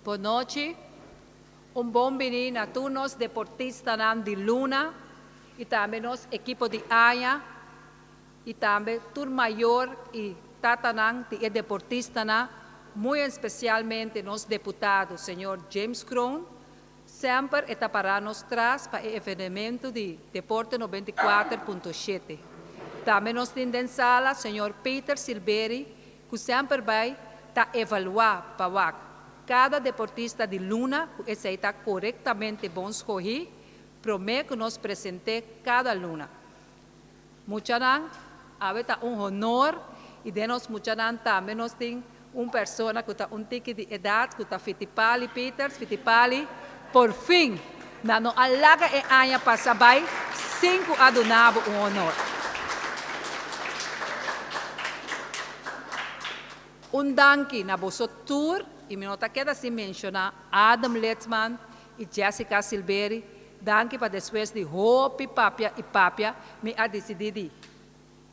Boa noite. Bom menino a todos nós deportistas de Luna e também nós equipo de AIA e também tur maior e tatanang de deportista muito especialmente nós deputados, senhor James Crown, sempre está para nós traz para o evento de Deporte 94.7. Também nós temos sala, senhor Peter Silveri, que sempre vai evaluar para cada deportista de Luna, que está corretamente bom escolher, prometo que nós apresentemos cada Luna. Muitas vezes é honor e de nós muitas também nós temos uma pessoa que está tique de idade, que está Fittipaldi, Peters, Fittipaldi, por fim, não alaga e anha passa by 5 adunabo honor. Danke na bosso tour, e me nota queda se mencionar Adam Letzman e Jessica Silveri, danke para depois de Hope Papia, me a decidir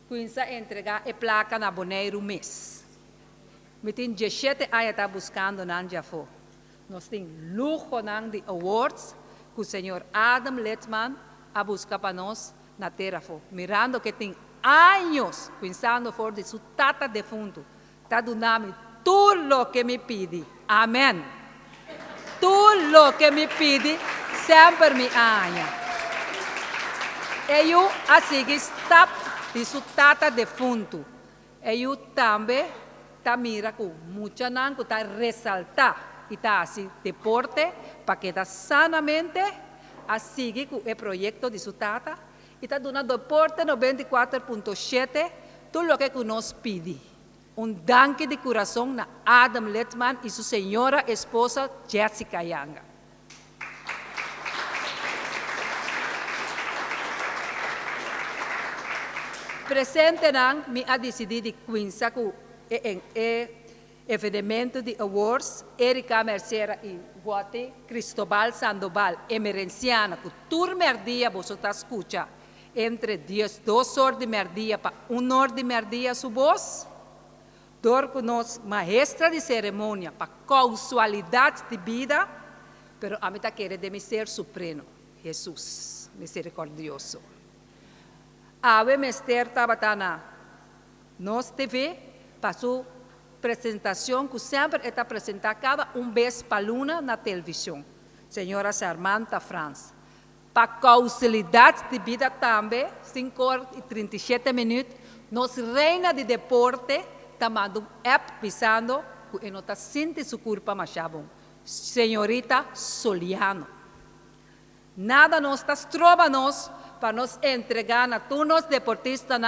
começar entregar a placa na Bonaire mês. Me tem 17 anos está buscando não já foi. Nós temos luxo de awards que o senhor Adam Letzman a buscar para nós na terra foi. Mirando que tem anos pensando for de sua tata defunto. Está dando tudo o que me pede. Amém. Tudo o que me pede, sempre me anha. E eu, assim, está de sua tata defunto. E eu também, está mira com muita não, que está ressaltar. E está assim, deporte, para que está sanamente, assim, com o projeto de sua tata. E está dando deporte 94.7, tudo o que nos pede. Danke de coração na Adam Letzman e sua senhora esposa Jessica Yanga. Presente me a decidir de Quinza com evento de awards Erika Mercera e Guate Cristobal Sandoval emergenciana que turma dia você escuta entre 2 horas de merdia para 1 hora de merdia su voz. Dor com nós, maestra de cerimônia, para causalidade de vida, pero a mim está querendo de ser supremo, Jesus, misericordioso. Ave Mester estava na nossa TV, para sua apresentação, que sempre está apresentada cada vez para Luna na televisão. Senhora Sarmanta Franz. Para causalidade de vida também, 5 horas e 37 minutos, nossa reina de deporte, está mandando app pisando que não está sentindo sua culpa mais bom. Senhorita Soliano. Nada nos está trova nós para nos entregar a todos os deportistas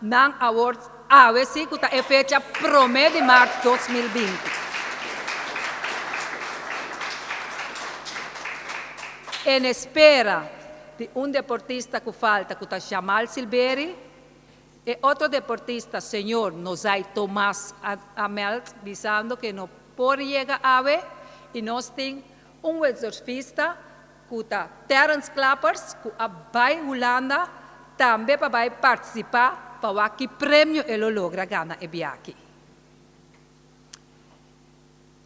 não awards a ver se que está a fecha 1 de março de 2020. Em espera de deportista que falta, que está Jamal Silveri, e outro deportista, senhor Nosai Tomás Amelt, dizendo que não pode chegar a ver, e nós temos surfista, que está Terence Clappers, que vai Holanda, também vai participar, para que prêmio ele logra ganhar e aqui.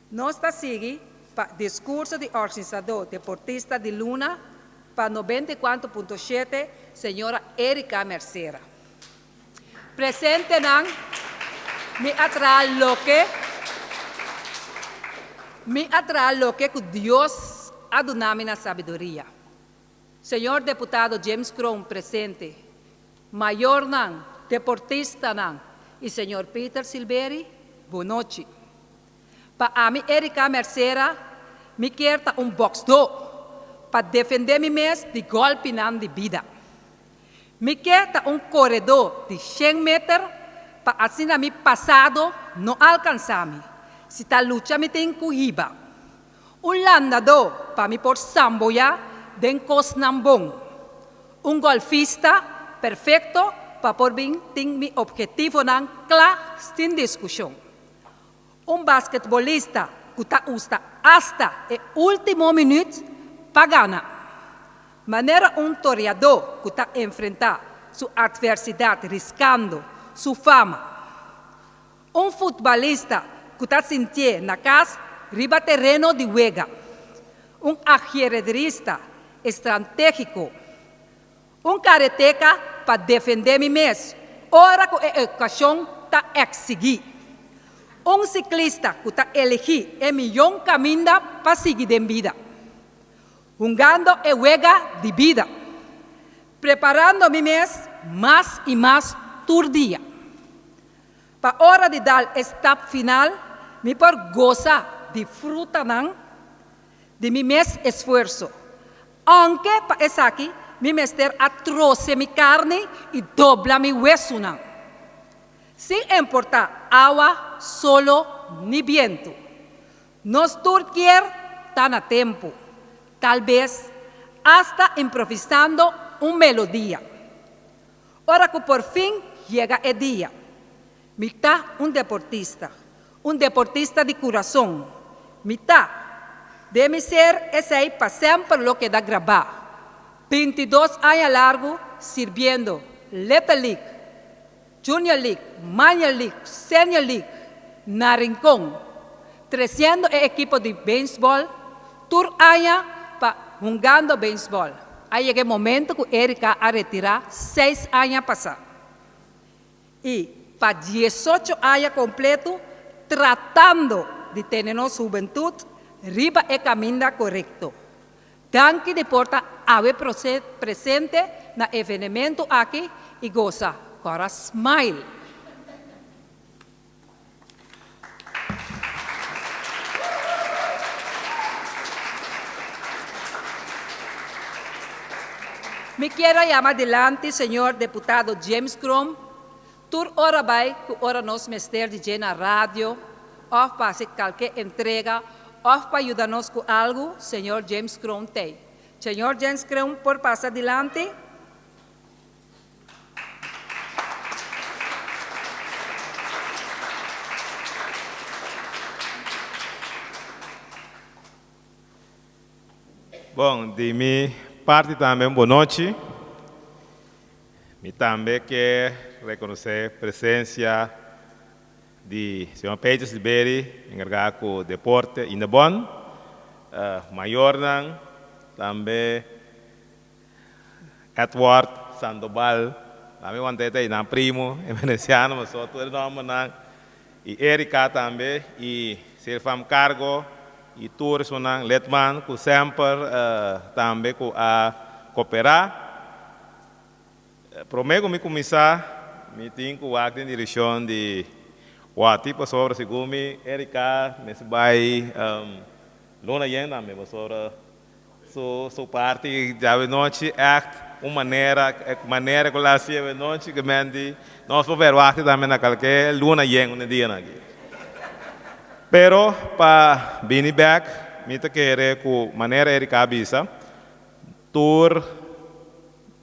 Nós está seguindo para o discurso do organizador deportista de Luna, para 94.7, senhora Erika Mercera. Presente me atrae lo que Dios ha dado na sabedoria. Senhor deputado James Crown presente, maior deportista e senhor Peter Silveri, boa noite. Para mim, Erika Mercera, me quer box do para defender me mesmo de golpe de vida. Me quer corredor de 100 metros para assim a mim passado não alcançar-me. Se está luta me tem corrida. Landador para me por samboia den cosnambon. Golfista perfeito para por mim tem mi objetivo claro sem discussão. Basquetebolista que está usa hasta o último minuto para ganhar. Maneira toreador que está a enfrentar sua adversidade, riscando sua fama. Futebolista que está sentindo na casa riba terreno de juega. Un ajedrecista estratégico. Un karateca para defender mi mes. Ora que a educação está exigir. Un ciclista que está elegir é milhão caminho para seguir em vida. Jugando a juega de vida. Preparando mi mes mais e mais todo dia. Para a hora de dar step final, me por gozar de fruta de mi mes esforço. Aunque para essa aqui, mi mester atroce mi carne e dobla mi hueso. Sem importar água, solo ni viento. Nos quer tan a tempo. Tal vez hasta improvisando melodia. Ora que por fim chega o dia. Mitad un deportista de coração. Mitad deve ser esse aí para sempre lo que dá gravar. 22 anos largo sirviendo Little League, Junior League, Minor League, Senior League, na Rincón, 300 equipos de beisebol, tur años para jugando beisebol. Aí chega o momento que Erika a retirar 6 anos passados. E para 18 anos completo, tratando de ter nossa juventude, riba o caminho correto. Danke Deporta haver presente no evento aqui e goza com a smile. Me quero chamar adelante, senhor deputado James Crom, tur ora vai que ora nos mester de na rádio, ou para fazer qualquer entrega, ou para ajudar-nos com algo, senhor James Crom tem. Senhor James Crom, por passar adelante. Bom, de minha parte também, boa noite. Eu também quero reconhecer a presença de Sr. Pedro Silberi, encarregado do deporte em Bon, Maior também Edward Sandoval, também ontem na primo, em veneciano, mas só todo nome e Erika também, e Serfam Cargo, e todos os Letman, que sempre também a cooperar. Prometo me começar, me tenho que ir em direção de tipo sobre segundo Erika, nesse vai Luna Yena, me sobre sua parte já de noite uma maneira que lá se de noite que mende nós vamos ver o também na qualquer Luna Yena um dia aqui. Pero para venir back, me te querer com maneira Erika avisa, tour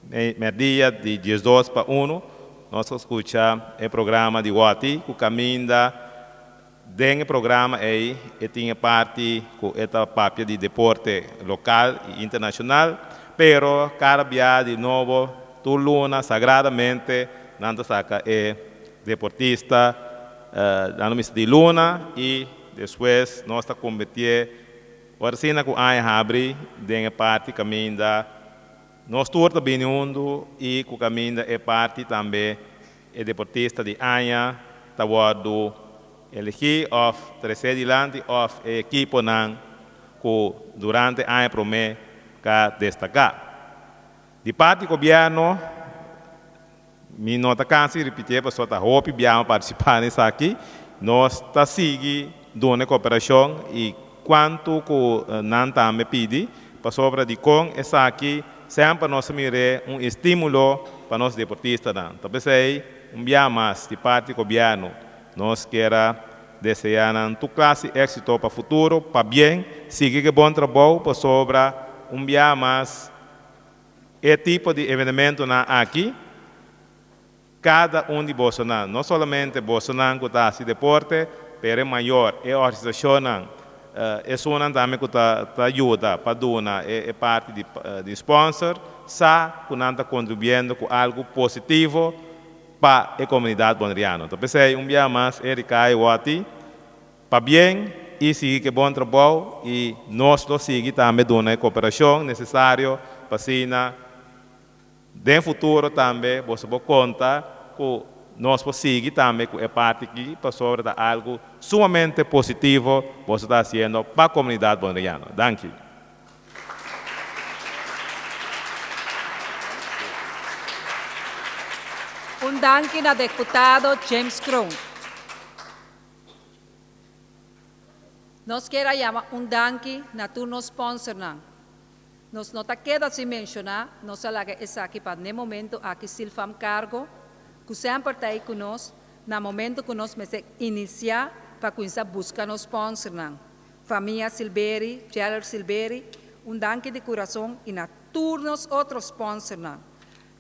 media de 12 para 1, nós escuchamos o programa de Wati, que caminha dentro do programa aí, e tinha parte com esta papel de deporte local e internacional, pero cada dia de novo, tu luna sagradamente, nanta saca é deportista, dando de luna e depois nós está convertindo o com a abrir dentro parte caminho da nós todos bem mundo e com caminho é parte também é deportista de Anha tawado elegi of terceiro dilante of equipo nan que durante a promete que destacar de parte do governo me nota cansa repetir para só tá hope biamo participar nisso aqui nós está seguindo dona cooperação e quanto que não também pede para sobre de com essa aqui sempre nós mire estímulo para nós deportistas talvez aí dia mais de parte do governo nós queira desejar tu classe êxito para o futuro para bem seguir que bom trabalho para sobre dia mais tipo de evento aqui cada de Bolsonaro não somente Bolsonaro que está se deporte pero maior é a organização é uma também que ajuda para donar é parte de sponsor sa que está contribuindo com algo positivo para a comunidade bonaireana então pensei dia mais Erika e Wati para bem e siga que bom trabalho e nós lo siga também dando a cooperação necessária para assim, no futuro também você pode contar com nós seguir também com a parte aqui para sobre algo sumamente positivo você está fazendo para a comunidade bonaiana. Danke. Danke na deputado James Crown. Nós queremos chamar danke na turno sponsor. Nós não queda sem mencionar, nós falamos aqui para no momento aqui Silfam Cargo, que sempre está aí conosco, no momento que nós vamos iniciar para começar a buscar nos sponsor. Família Silberi, Jeller Silberi, danke de coração e na turnos outros sponsor.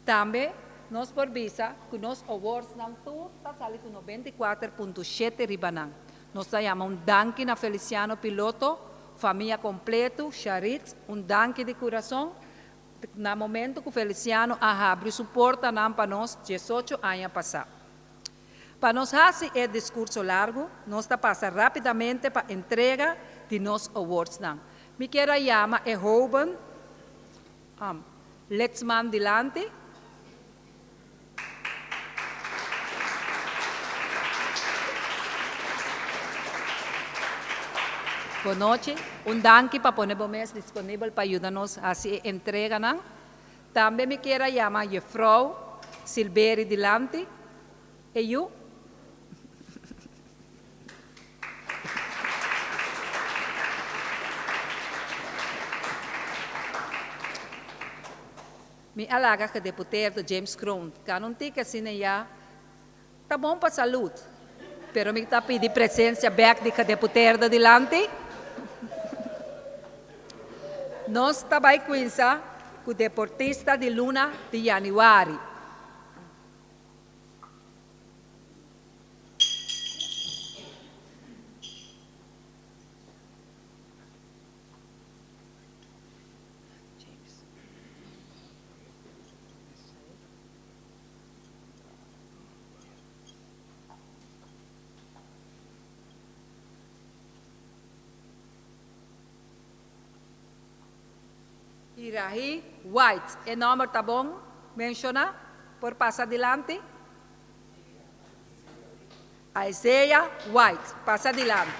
Também nós por visa que nos awards não tudo está salindo com 94.7 ribanang. Nós chamamos danke na Feliciano Piloto, família completo, Charit, danke de coração. No momento que o Feliciano abre suporta para nós 18 anos passados. Para nós fazer esse discurso largo, nós está passando rapidamente para a entrega de nossos awards. Me quero chamar a Ruben Letzman Dilante. Boa noite. Danke para poner vocês disponível para ajudar-nos a se entregar. Também me quero chamar a Frau Silberi Dilante. E eu? Me alaga que o deputado James Crown, que não tem que assinar, tá bom para a saúde, mas me está pedindo presença back de que deputado Dilante. Nós também conhecemos o Deportista de Luna de Januário. Irahi White. O nome está bom? Menciona, por passar adiante. Isaiah White. Passa adiante.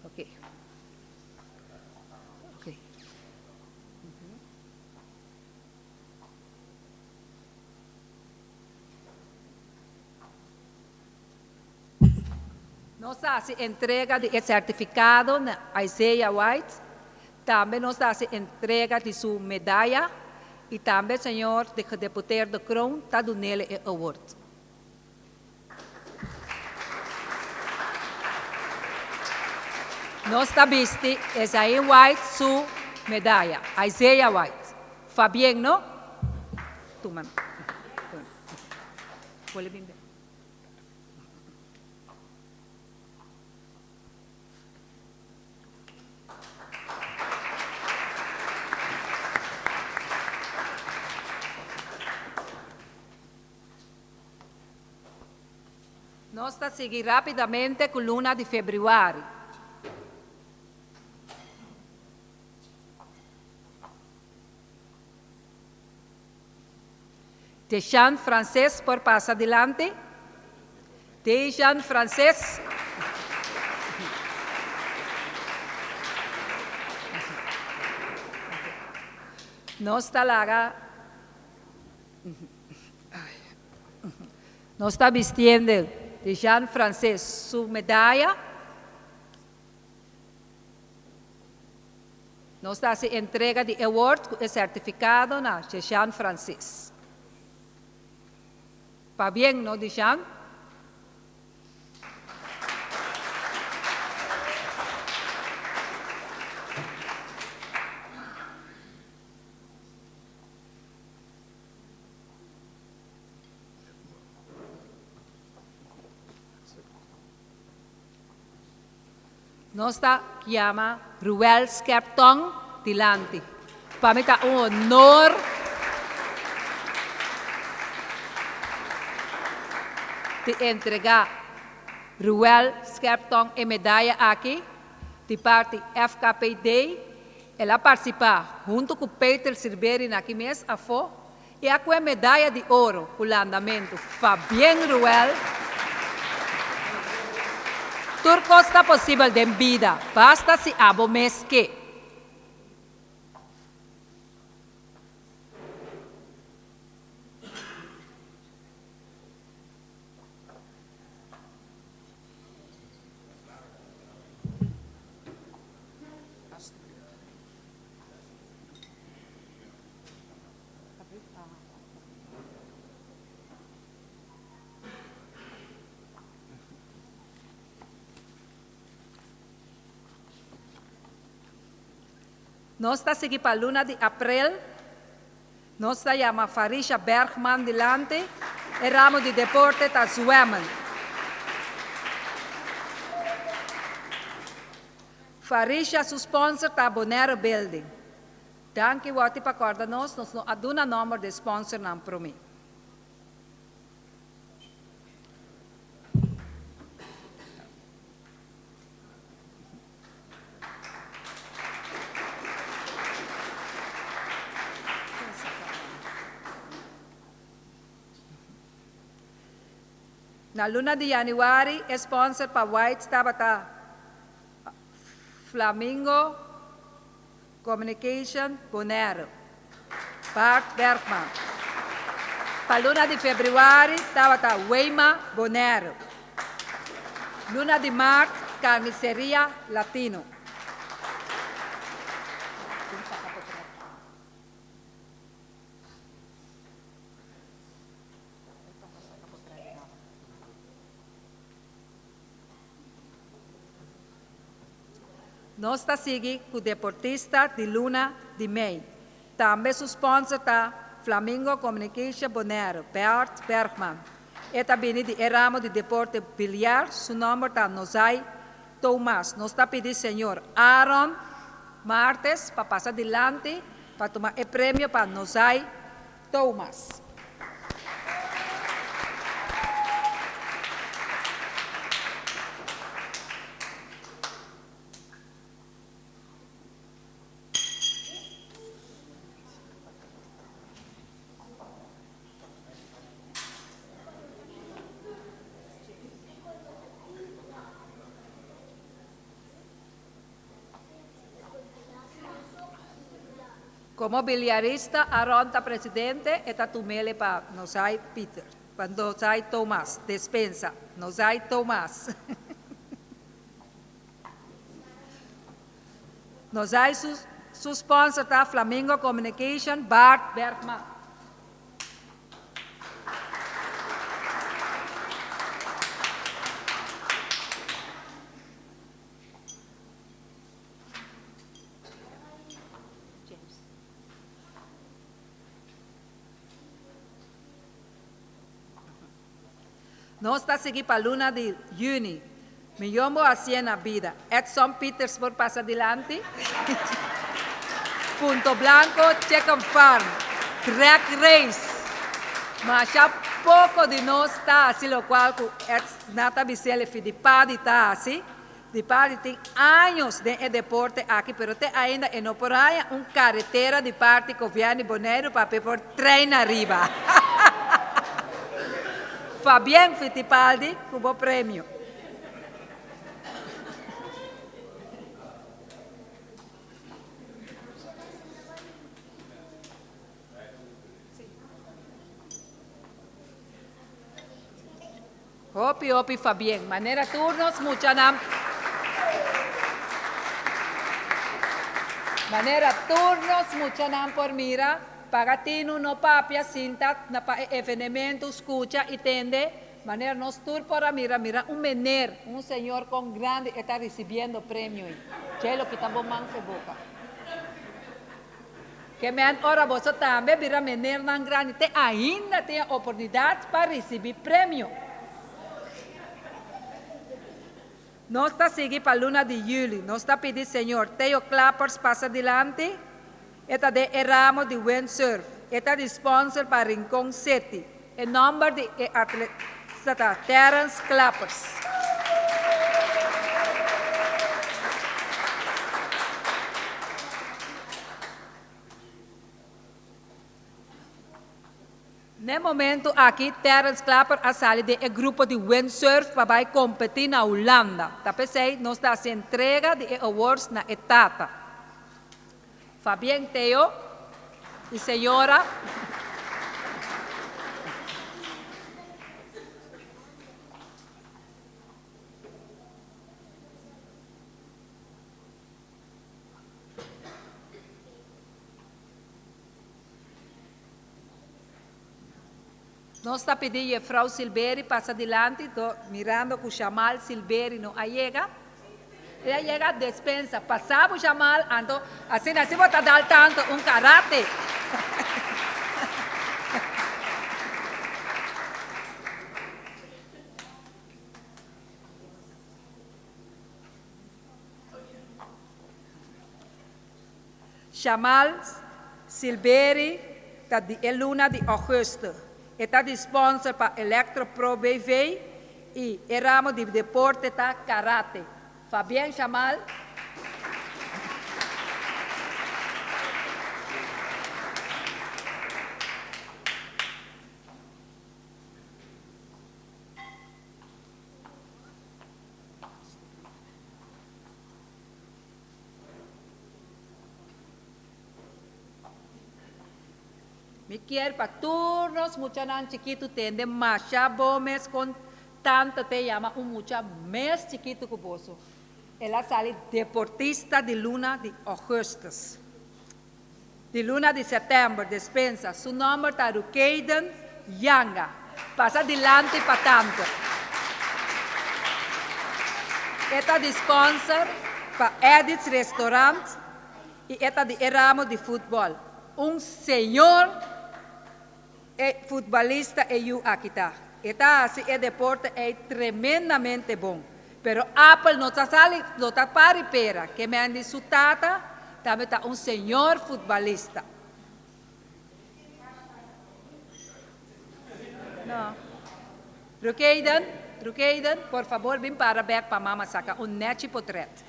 Ok. Ok. Nós hacemos entrega de certificado a Isaiah White, também nós hacemos entrega de sua medalha e também o senhor deputado Crown está dando ele o award. Nós está vestindo Isaiah White sua medalha, Isaiah White. Fabien, não? Tu, mano. Pode vir. Nós está seguindo rapidamente com a luna de fevereiro. Dejan Francês, por passar adiante. Dejan Francês. Nós está lá. Nós está vestindo de Jean Francês sua medalha. Nós está se entrega de award com certificado na Jean Francês. Para bem, não, de Jean? Nós está chama Ruel Skertong Dilante. Para mim está honor de entregar Ruel Skerpton e medalha aqui, de parte FKPD. Ela participa junto com Peter Silveri aqui mesmo, e a medalha de ouro, o andamento, Fabien Ruel. Tudo está possível de vida, basta se abo mesque. Nós está seguindo para a luna de abril. Nós está chama Farisha Bergman delante. E ramo de deporte está zwemmen. Farisha, seu sponsor, está Bonaire Building. Dank u wat para acordar nós não aduna número de sponsor não para mim. Na luna de januário, sponsor para White estava Flamingo Communication Bonaire, Bart Bergman. Para luna de fevereiro, estava Weima Bonaire. Luna de março, Carniceria Latino. Nós está seguindo com o Deportista de Luna de Mei. Também o sponsor está Flamingo Communication Bonaire, Bert Bergman. E também de ramo de deporte bilhar, seu nome está Nosai Thomas. Nós está pedindo senhor Aaron Martes para passar adiante para tomar o prêmio para Nosai Thomas. Como bilharista, Aaron está presidente e está tumele para Nosai Peter, para Nosai Thomas, despensa, Nosai Thomas. Nosai su sponsor está Flamingo Communication, Bart Bergman. Nós está seguindo para a luna de junho. Me chamo assim na vida. Edson Petersburg passa adiante. Punto Blanco, Check Farm. Track Race. Mas já pouco de nós está assim, o qual Nata Bicele de Padi está assim. De Padi tem anos de deporte aqui, mas tem ainda não por aí uma carretera de parte Coviani Bonaire para por trem arriba. Fabien Fittipaldi, cubo prêmio. Hopi, Fabien. Manera turnos, mucha nam. Manera turnos, mucha nam por mira. Pagatino no papia, cinta, na evenemento, escucha e tende. Manera nos tur para mira, mener, un señor con grande está recibiendo premio. Che lo que está bomando se boca. Que me han ora vos também, mira mener nan grande, te ainda tem a oportunidade para receber prêmio. Nós está seguindo para a luna de julho, nós está pedindo, senhor, Theo Clappers passa adiante. Eta de ramo de windsurf. Eta de sponsor para Rincon City. O número de está Terence Clappers. No momento aqui, Terence Clapper a sair do grupo de windsurf para competir na Holanda. Tapesei, nós está se entrega de awards na etapa. Fabián Teo e senhora. Nós está pedindo a Frau Silveri passa adiante, mirando que o Jamal Silveri não chega. Ela chega, dispensa, passava o Jamal, então, assim vai dar tanto um karate. Jamal Silveri, é luna de agosto. Está de sponsor para Electro Pro BV e o ramo de deporte está karate. Fabián Jamal. Me quero para turnos, muchas chiquitos tende Masha Gómez con tanto te llama un mucha más chiquito que vos. Ela sale deportista de luna de agosto. De luna de setembro, dispensa. Su nombre está Rukeiden Yanga. Pasa adelante para tanto. Esta de sponsor para Edith's Restaurant y esta de ramo de fútbol. Un señor futbolista e eu aqui está. Está assim, o deporte é tremendamente bom. Pero Apple não está para pera, que me ande sua tata, também está senhor futebolista. Não. Rukeiden, por favor, vem para back para mama saca net portrait.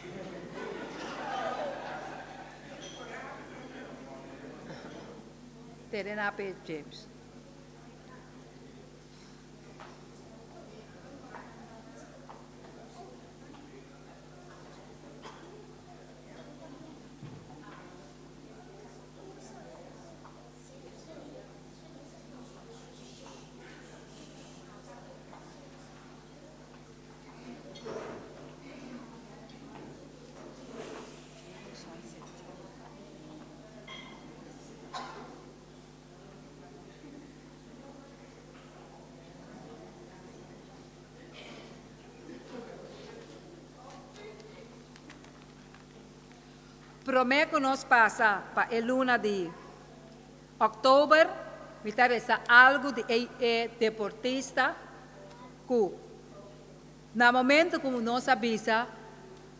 Terena P. James. Prometo que nós passa para a luna de outubro, me interessa algo de deportista, que no momento como nós avisa,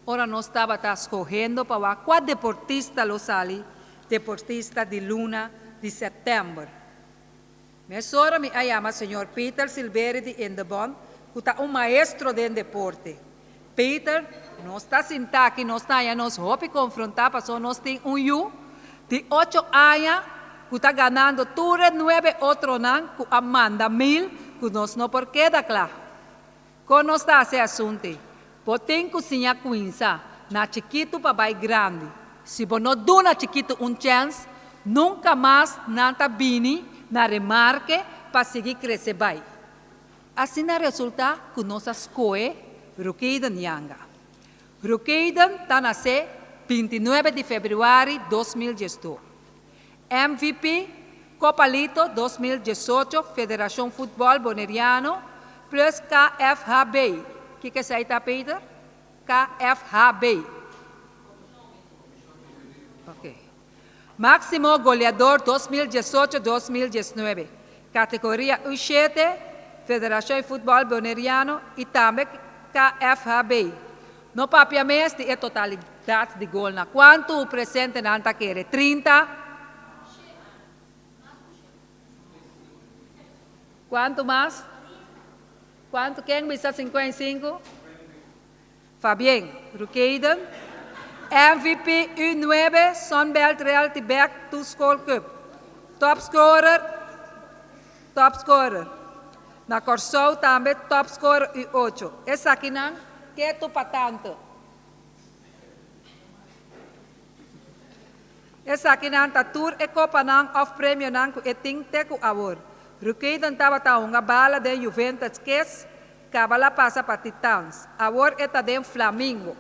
ora nós estava escorrendo para qual deportista lo sale, deportista de luna de setembro. Minha senhora me chama senhor Peter Silveri de Endebon, que é maestro de deporte. Peter, nós está sentado aqui, nós vamos confrontar, porque nós temos de 8 anos, que está ganhando tudo 9 outros anos, que Amanda 1000, que nós não por que dar claro. Quando nós está esse assunto, tem cozinha quinza, na chiquito para vai grande. Se você não dá na chiquito chance, nunca mais nada bini na remarque para seguir crescer vai. Assim resulta que nós escolhe Rukeiden Yanga. Rukeiden está nascer 29 de fevereiro de 2018. MVP Copa Lito 2018, Federação Futebol Bonaireano, plus KFHB. O que é isso aí, Peter? KFHB. Ok. Máximo goleador 2018-2019. Categoria U7, Federação Futebol Bonaireano e também KFHB. No papel mestre é totalidade de gol. Quanto o presente na quer? 30? Quanto mais? Quanto? Quem bisa 55? Fabien, Rukeiden. MVP U9, Sunbelt Realty Back to School Cup. Top scorer. Na Corsou também top scorer U8. Essa aqui não, que é tu patante. Essa aqui não, tá tour e copa não, of prêmio não, que é ting teco award. Rukeiden tava uma bala de Juventus Case, cabala passa para Titans. Award é de Flamengo.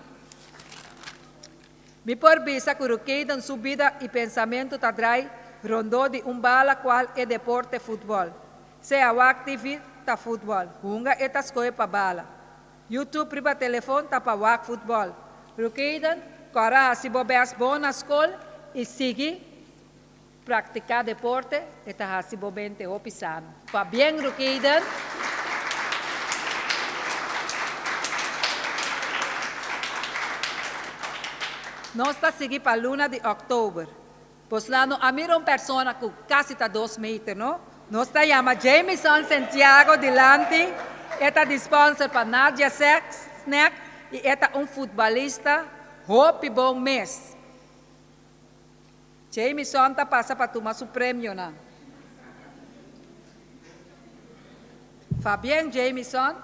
Me por visa que Rukeiden subida e pensamento tá trai rondou de bala qual é deporte futebol. Se a atividade tá futebol, hunga é tas coisa para bala. YouTube priba telefone tá para wak futebol. Rukeiden, cora se bobeas bom na escola e sigue praticar deporte, está se bobente o pisano. Fa bem, Rukeiden. Nós está seguindo para a luna de outubro. Pois lá, a mim uma pessoa que quase está 2 metros, não? Nós está chamando Jameson Santiago delante. Está sponsor para Nadia Snack e está futebolista, hope bom mês. Jameson está passa para tomar o prêmio, não? Fabien, Jameson.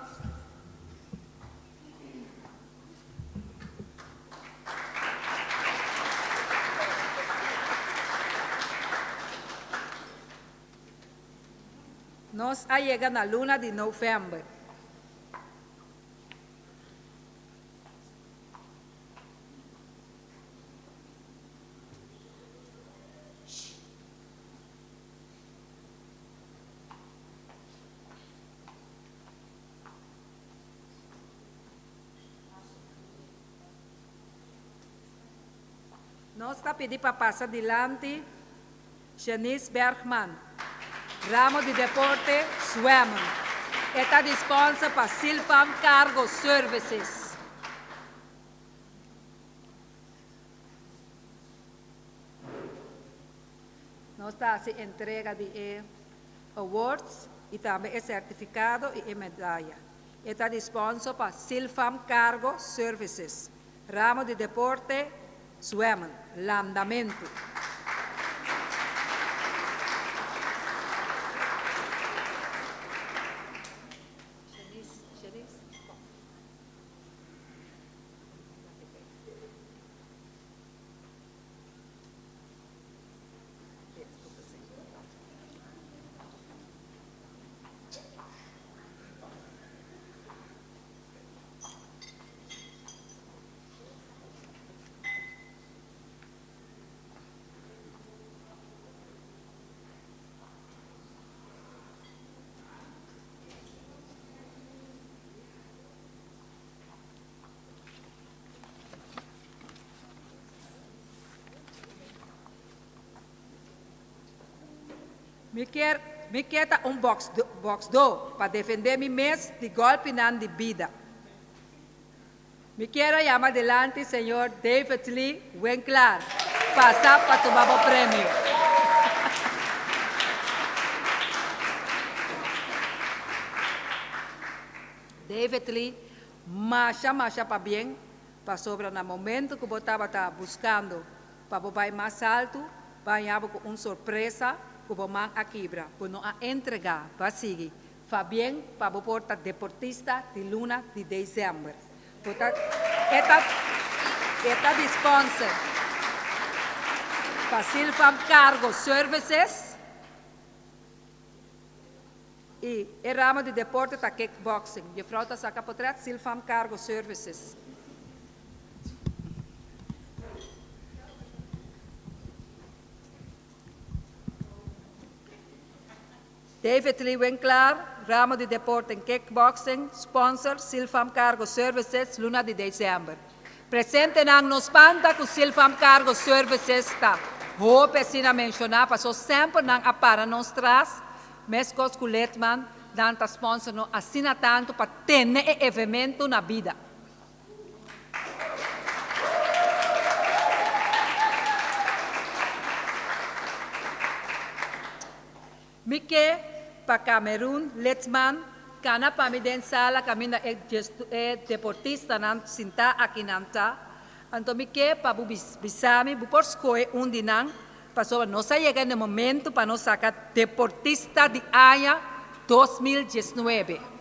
Nós chegamos na luna de novembro. Nós está pedindo para passar adiante Janice Bergman. Ramo de Deporte, Swam. Está sponsor para Silfam Cargo Services. Nós está se entrega de awards e também certificado e medalha. Está sponsor para Silfam Cargo Services. Ramo de Deporte, Swam. Landamento. Me quer box do para defender mi mês de golpe nan de vida. Me quero chamar adelante senhor David Lee Winkler, passar para tomar o prêmio. David Lee, marcha para bem, para sobra no momento que eu estava buscando para o mais alto, vai com uma surpresa. Que vamos a quebrar, para não entregar, para seguir. Faz bem para o porta Deportista de luna de dezembro. Portanto, esta sponsor para Silfam Cargo Services e o ramo de deporte está kickboxing. E a frota saca por trás Silfam Cargo Services. David Lee Winkler, ramo de deporte em kickboxing, sponsor Silfam Cargo Services, luna de dezembro. Presente na nos panta que o Silfam Cargo Services está. Hope assim a mencionar, passou sempre na para nós traz, mas com o Letman, danta sponsor não assina tanto para ter evento na vida. Mike para Camerún, Letman, Kana pa mi den sala kami na deportista nan sinta akinanta. Anto mi que pa bisami bu por skoe dinang pasó no se llega en el momento para nos sacar deportista de año 2019.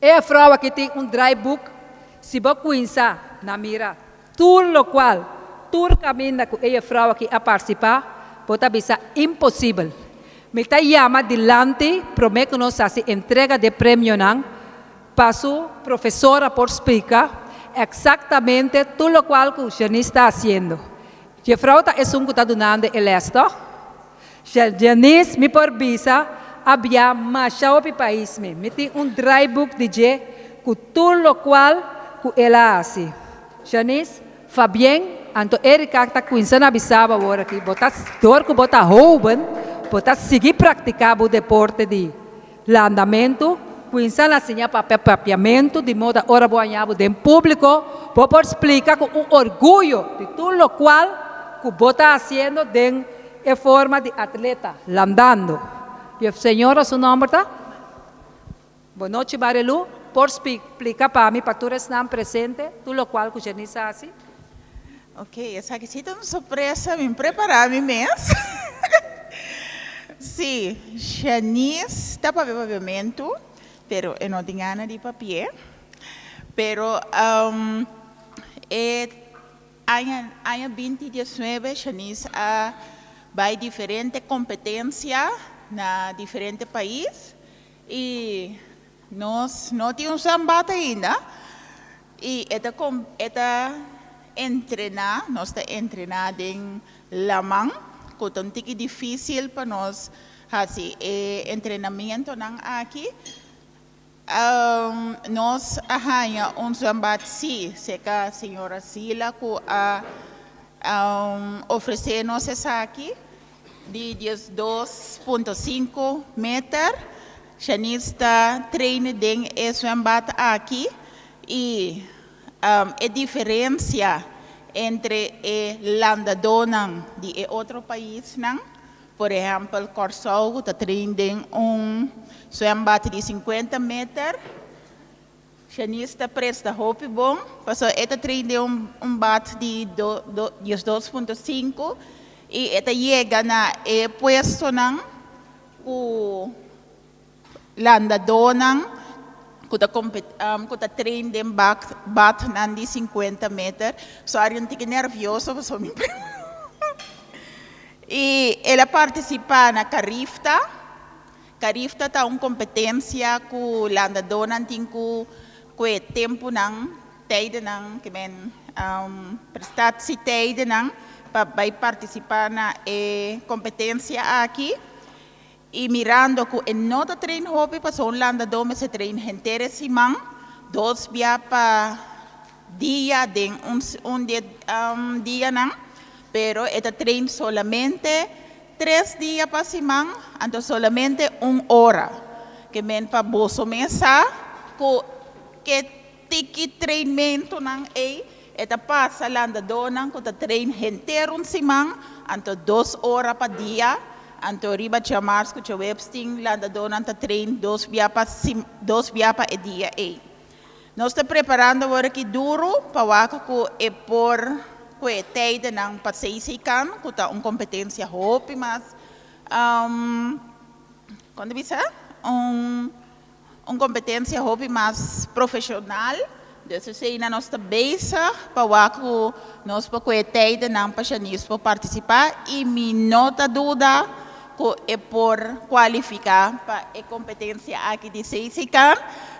É a vrouw que tem draaiboek, se bocuinsa na mira. Tudo lo qual, tudo caminho que é a vrouw que a participar, pode ser impossível. Me está chama dilante, prometo nos se entrega de prêmio não, passo professora por explicar exatamente tudo lo qual que o Janice está fazendo. A vrouw é um que está dando el esto. Janice me por visa, había machado para país me tem draaiboek de je com tudo lo qual que ela hace. Janice, fa bem, anto Erika está começando a avisar agora que botar dor que botar rouban, botar seguir praticar o deporte de andamento, começando a ensinar papiamento de modo ora boanhabo de público, por explicar com orgulho de tudo lo qual que bota fazendo de é forma de atleta, landando. E a senhora, seu nome está? Boa noite, Marilu. Por explicar para mim, para tu estar presente, tu lo qual que Janice assim. Ok, essa aqui é uma surpresa, me preparar a mim mesmo. Sim, Janice está para pavimento, pero não tem nada de papel. Pero ano 2019, Janice vai diferente competência na diferente país e nós não temos sambata ainda. E esta entrenar, nós está treinando em Lamang, que é um pouco difícil para nós fazer treinamento aqui. Nós arranjamos sambata sim, se a senhora Sila que oferece-nos essa aqui de 2,5 metros. Janice está treinando em sambata aqui e a diferença entre landadona de outro país, por exemplo, Corsol está treinando sambata de 50 metros. Janice está presta roupa bom, passou está treinando bate de 2,5 e está chega na puesto o landadona que está treinando bate de 50 metros, só um pouco nervioso, passou me e ela participa na carifta. Carifta está uma competência que o landadona tem que tempo que men prestar-se para participar na competência aqui. E mirando que não está treinando hobby, passou um landador, se treina inteira semana, 2 dias para dia, dia não, pero está treino solamente 3 dias para semana, então solamente 1 hora, que men para bolso mesa, que tiki treinamento não está passa landador, que está treino inteira semana, então 2 horas para dia. Então, riba de março, que o Websting, landador, está treinando 2 dias para o dia. Nós estamos preparando agora aqui duro para que por que teide não passei se can, que está uma competência hope, mas quando bisa uma competência hope mais profissional. Dessa cena nós estamos base para que nós para que teide não para Janice para participar e me nota dúvida que é por qualificar para a competência aqui de Seisican,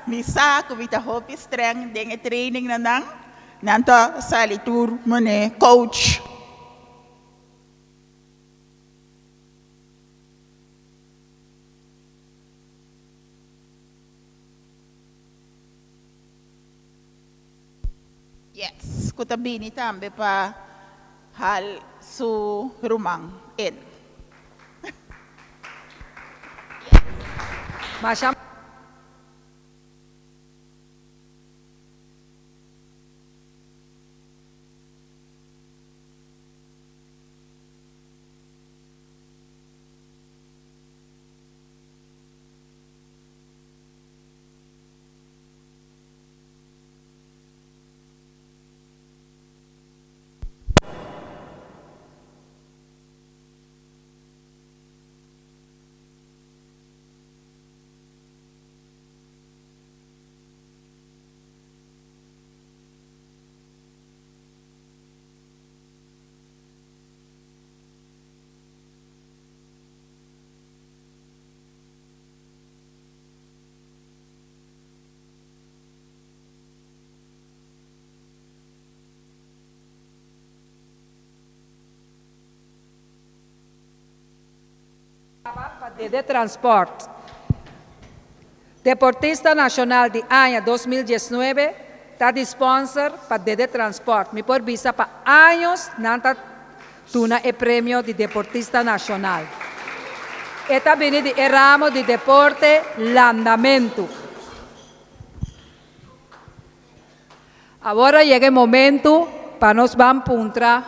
me saco vita hope strength dengan training nanto salitur mane coach. Yes, kutabini tambe pa hal su rumang en. Mas de transporte. Deportista nacional de ano 2019 está de sponsor para de transporte. Me por visa para anos nanta tuna e prêmio de deportista nacional. Esta viene de ramo de deporte landamento. Agora llega el momento para nos van puntra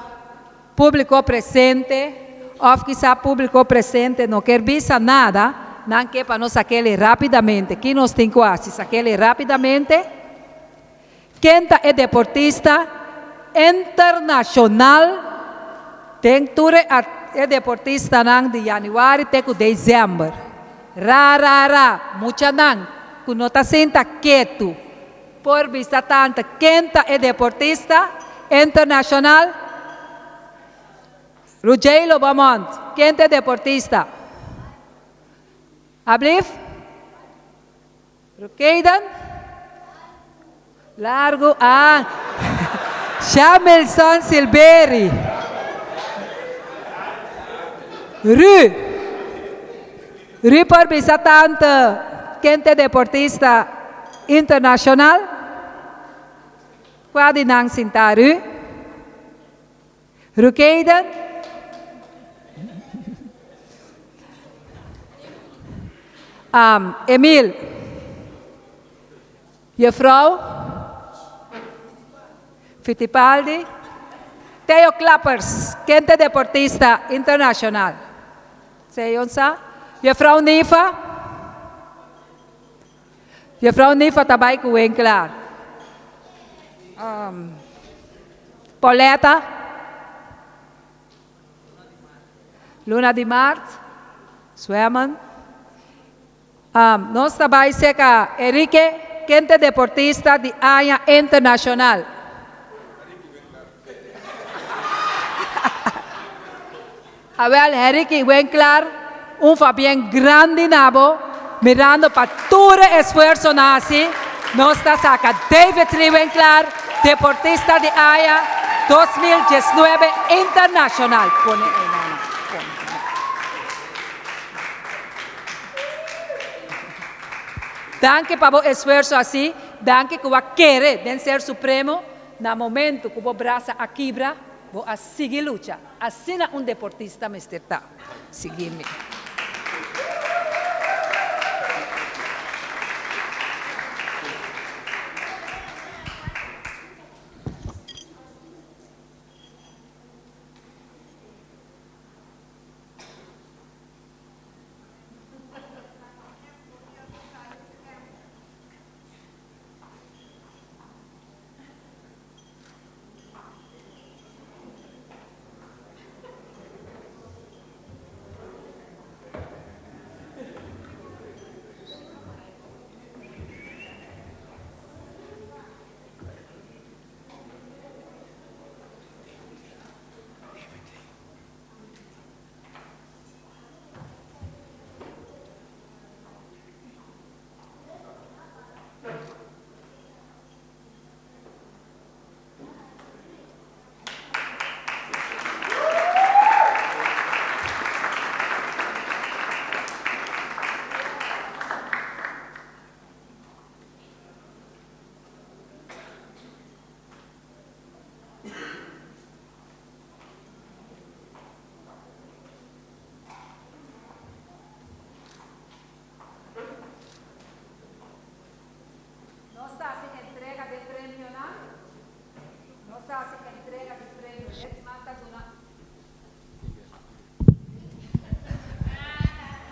público presente ou quizá público presente não quer visa nada, não quer para nós saquele rapidamente. Aqui nós temos quase saquele rapidamente. Quem é deportista internacional, tem tudo é deportista de janeiro até dezembro. Muita não, que não está senta quieto. Por vista tanto, quem é deportista internacional? Ruggiero Bamont, quem é deportista? Ablif? Rukeidan? Largo, Shamelson Silberi. Ru por vista tanto, quem é deportista internacional? Quadi nang sintaru? Rukeidan? Emil, juffrouw Fittipaldi, Theo Klappers, quem é deportista internacional? Sei onde está? Juffrouw Nifa? Juffrouw Nifa também com o claro. Pauleta? Luna de Marte? Swemmen? Nós também seca Enrique, quem é deportista de área internacional. Abel Enrique Winkler, Fabián grande nabo, mirando para todo esfuerzo nazi. Nós está saca David Lee Winkler, deportista de área 2019 internacional. Danke para o esforço assim, danke que você quer de ser supremo, no momento que você braça a quebra, você seguir luta. Assim é deportista me está. Seguir-me.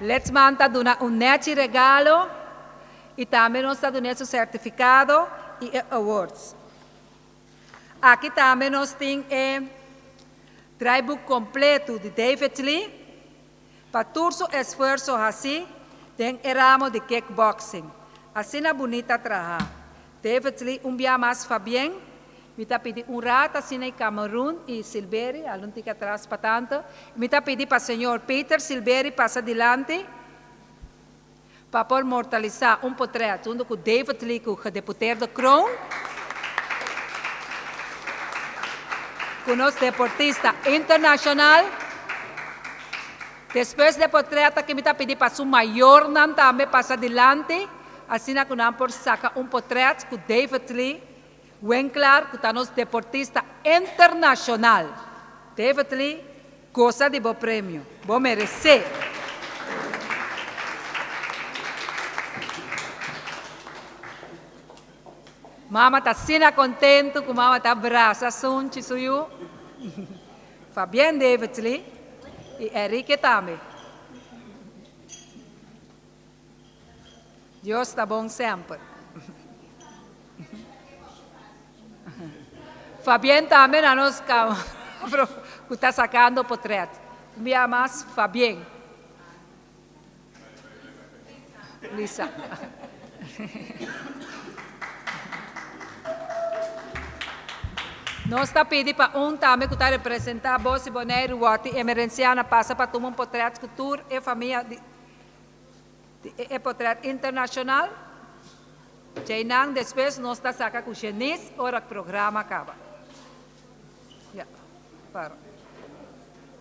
Let's manta dona net regalo e também nós está dando certificado e awards. Aqui também nós temos drive-book completo de David Lee. Para todo o esforço assim, tem ramo de kickboxing. Assim é bonita trabalhar. David Lee dia mais Fabián. Me está pedindo rato assim em Camerún e Silberi, aluno que atrás para tanto. Me está pedindo para o senhor Peter Silberi passar adiante para por mortalizar portrait junto com David Lee, com o deputado Crown, com o deportista internacional. Depois do portrait que me está pedindo para o maior não também passar adiante, assim que não por sacar portrait com David Lee. Winkler, que está nos deportista internacional. David Lee, coisa de bom prêmio. Vou merecer. Mama está sina contente, que mama está abraça, sunchi suyu. Fabián David Lee. E Enrique também. Deus está bom sempre. Fabián também a nós que está sacando portrait. Me amas Fabián. Lisa. Nós está pedindo para também que está representar a Voz di Bonaire, o emergenciana passa para tomar portrait cultura e família de portrait internacional. Jainang, depois nós está saca com o chinês, ora o programa acaba. Yeah. Para.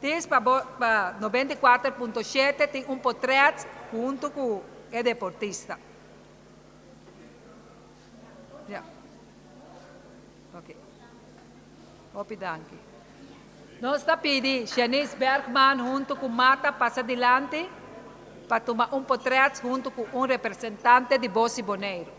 Diz para 94.7 tem portrait junto com o Deportista. Yeah. Ok. Opidanki. Nós está pedindo Janice Bergman junto com Mata passa adiante para tomar portrait junto com representante de Voz di Bonaire.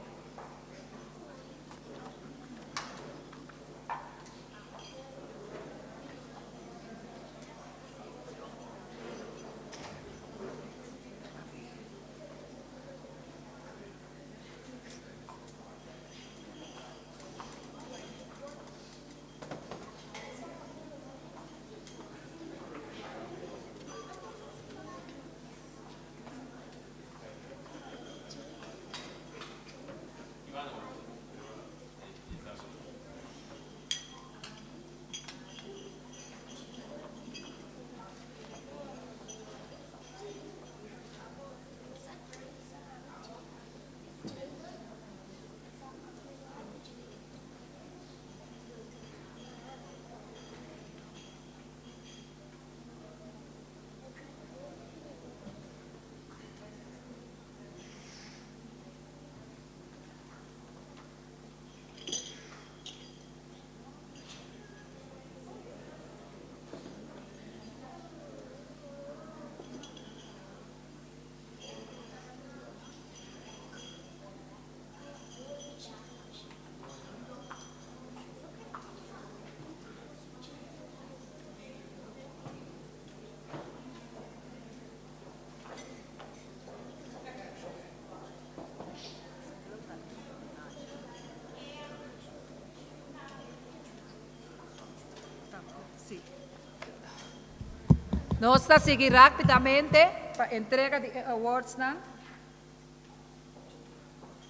Nós está seguir rapidamente para a entrega de awards.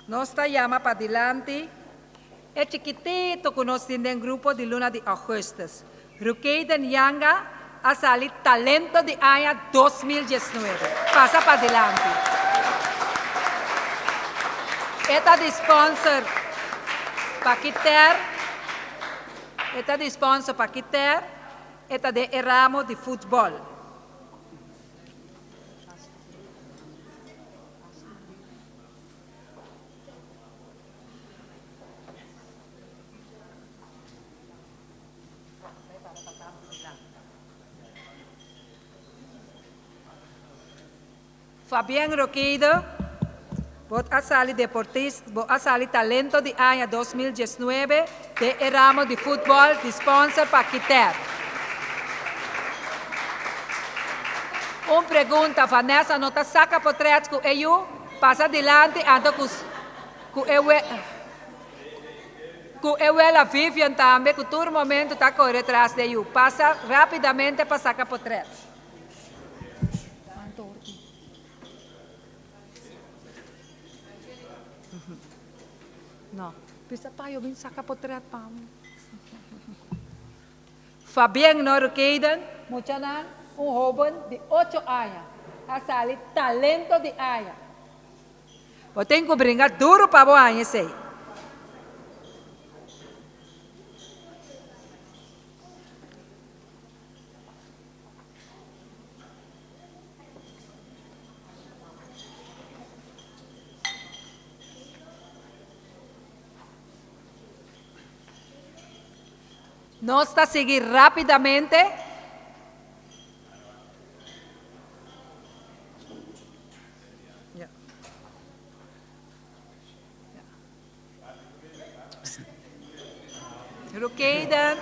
Nós está chama para adiante. É chiquitito que nós temos um grupo de luna de agosto. Rukeiden Yanga a salir talento de ano 2019. Passa para adiante. Esta de sponsor Paquiter. Esta de sponsor Paquiter. Esta de ramo de futebol. Fabián Roquido, vou a salir deportista, vou a salir talento de ano 2019 de ramo de futebol de sponsor Paquiter. Uma pergunta, Vanessa, não está saca portrait com eu? Passa adiante, ando com eu a Vivian também, que todo momento está correndo atrás de eu. Passa rapidamente para sacar portrait. Não, precisa para eu vir sacar portrait para Fabián Norqueiden, Mochanan, jovem de 8 anos, a salir talento de ano. Eu tenho que brincar duro para o ano, sei. Nós está seguir rapidamente. Rukeiden.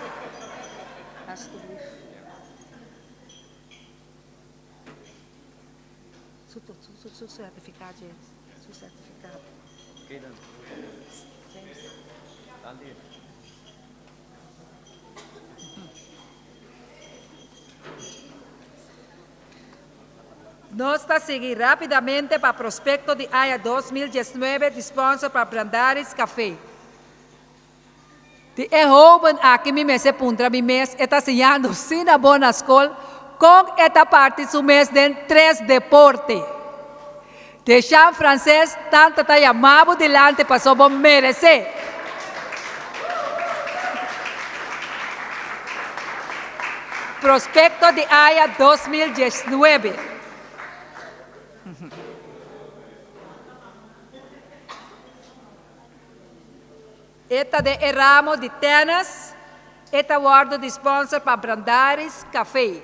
Su certificado, James. Su certificado. Nós está seguir rapidamente para o prospecto de AIA 2019, de sponsor para Brandaris Café. De rouban aqui me mese puntra mi mês, está sendo sina boa escola, com esta parte do mês de 3 deporte. De chão francês, tanto está chamado delante para só bom merecer. Prospecto de AIA 2019. Esta de ramo de tênis, esta guardo de sponsor para Brandaris Café.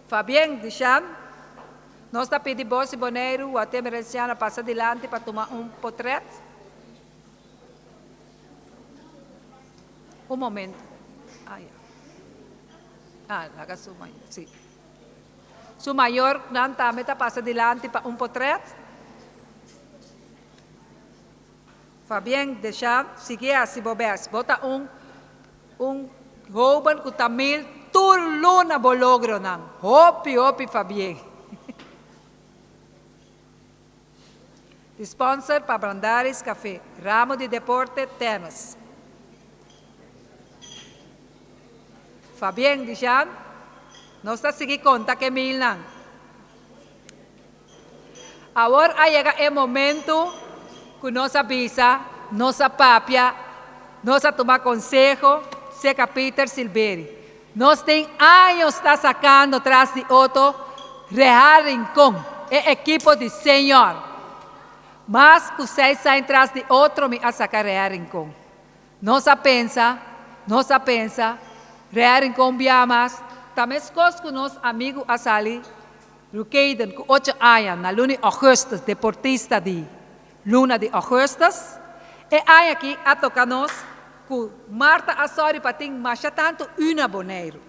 Fabien, Dichan, nós está pedindo Voz di Bonaire, o até merenciana passa adiante para tomar portrait. Momento. Laga su maior, sim. Su maior, não também passa adiante para portrait. Fabien, deixa, sigue assim, bobes. Bota rouban com tamil, tulo na bologro nang. Hopi, Fabien. Sponsor para Brandaris Café, ramo de deporte, tênis. Fabien, deixa, nós está seguindo conta que mil nang. Agora chega o momento que nossa visa, nossa papia, nossa tomar consejo, seca Peter Silveri. Nós tem anos está sacando atrás de outro, Real Rincón, é equipo de senhor. Mas que vocês saem atrás de outro, me a sacar Real Rincón. Nossa pensa, Real Rincón viamas, também coisas que nós amigos a sali, Rukeiden, com 8 anos, na luna de agosto, Deportista de Luna de Augustus, e aí aqui a tocar-nos com Marta Assori para ter mais tanto uma Bonaire.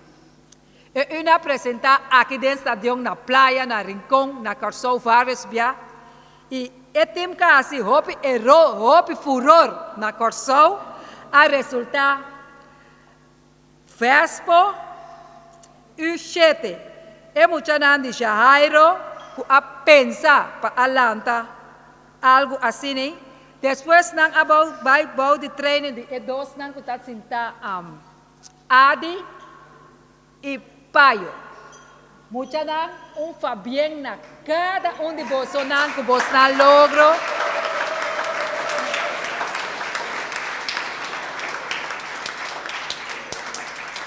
E uma apresentar aqui dentro do estadião, na praia, na Rincón, na Corsou, vários via. E tem assim, hope furor na Corsou, a resultar Vespo, U7. E muita gente de Jairo, a pensar para Atlanta, algo assim, né? Depois, nang about de treino de dois, nang kutat sinta Adi e Paio. Muita nang Fabien na cada de você nang que você não logro.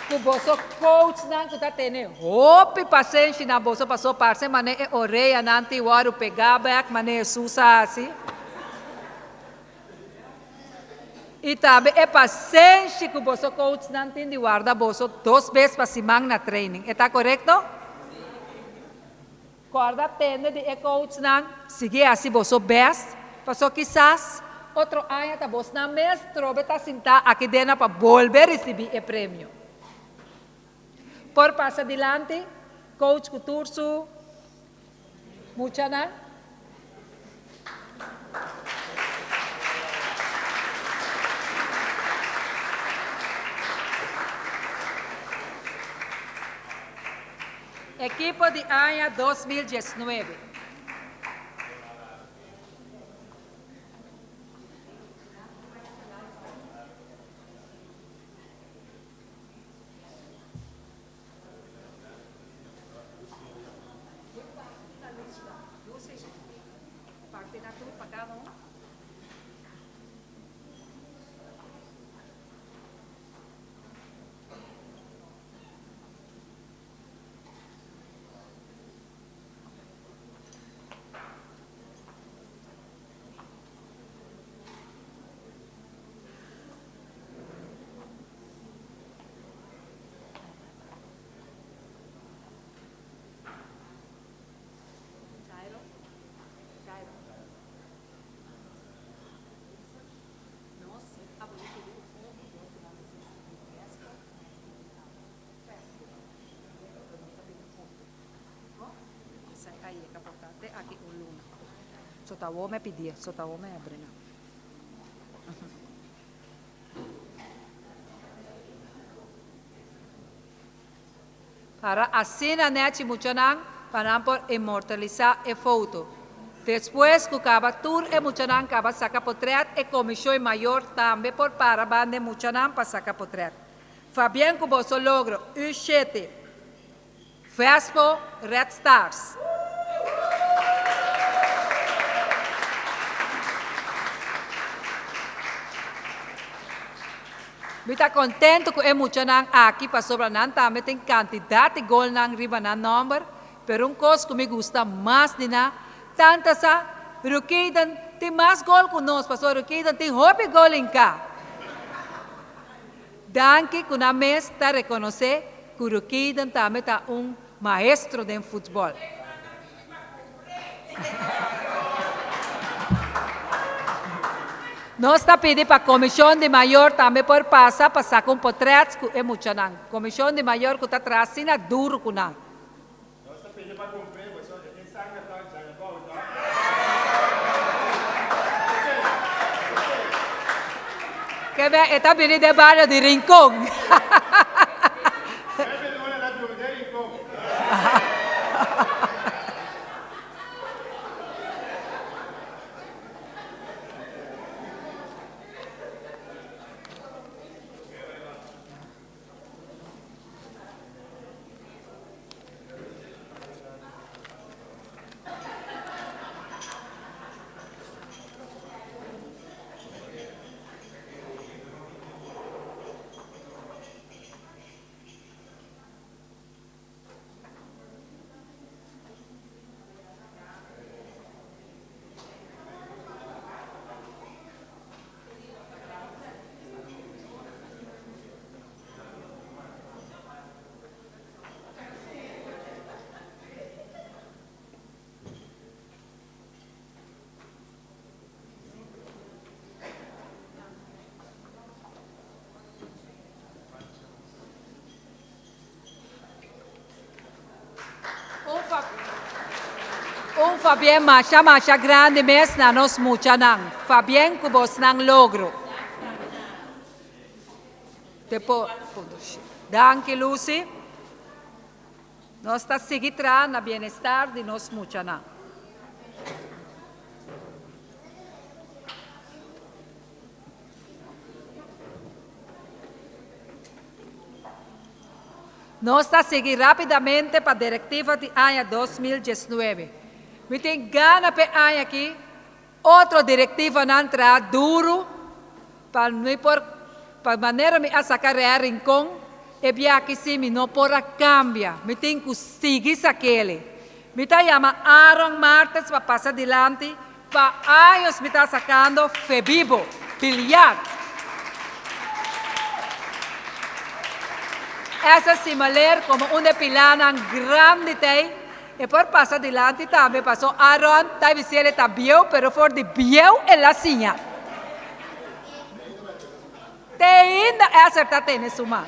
Que você coach nang kutat tene. Hope paciência na você passou parce mane e oreia nanti waru pegar back mane susa assim. E também é paciência que você coach não tem de guardar você 2 vezes para semana na training. Está correto? Guarda tende de coach não seguir assim você best, passou quizás outro ano tá você na mês trobe tá sentar aqui dentro para volver receber o prêmio. Por passar adiante, coach Couturso, mucha não? Equipo de AIA 2019. Aí é capotado. Tem aqui luna. Só tá o me pedir, só tá o me abrir. Para assim a net muchanan para por imortalizar a foto. Depois que acaba tour e muchanan acaba saca portrait e comissão maior também por para bande muchanan para saca portrait. Fabián que você logro U7 Vespo Red Stars. Eu estou contente com o muchanan aqui para sobrenan também tem quantidade de gol nang riba na number, pero coisa que me gusta mais de na tanta sa Rukidan tem mais gol que nós, pastor Rukidan tem hobby gol em cá. Danke que na mesa está reconhecer que Rukidan também está maestro de futebol. Nós está pedindo para a comissão de maior também por passar com portretos que é muito não. Comissão de maior que está trazendo duro com não. Nós está pedindo para cumprir, mas olha, quem sabe que está já que bem, está pedindo de barrio de Rincón. Fabián macha grande mes na nos mucha nang. Fabián kubos nang logro. Depois, danke Lucy. Nós está seguindo na bem-estar de nos mucha nang. Nós está seguindo rapidamente para a diretiva de ano 2019. Me tem gana para ano aqui, outra diretiva não entra duro, para maneira me a sacar a rincão, e bem aqui sim, me não pode cambiar, me tem que seguir aquele. Me está chamando Aaron Martes para passar adiante, para anos me está sacando Febibo, bilhar. Essa similar como uma pilana grande tem. E por passar adiante também passou Aaron, talvez ele está biel, pero for de biel é la sinha. Tem ainda acertar tem nesse uma.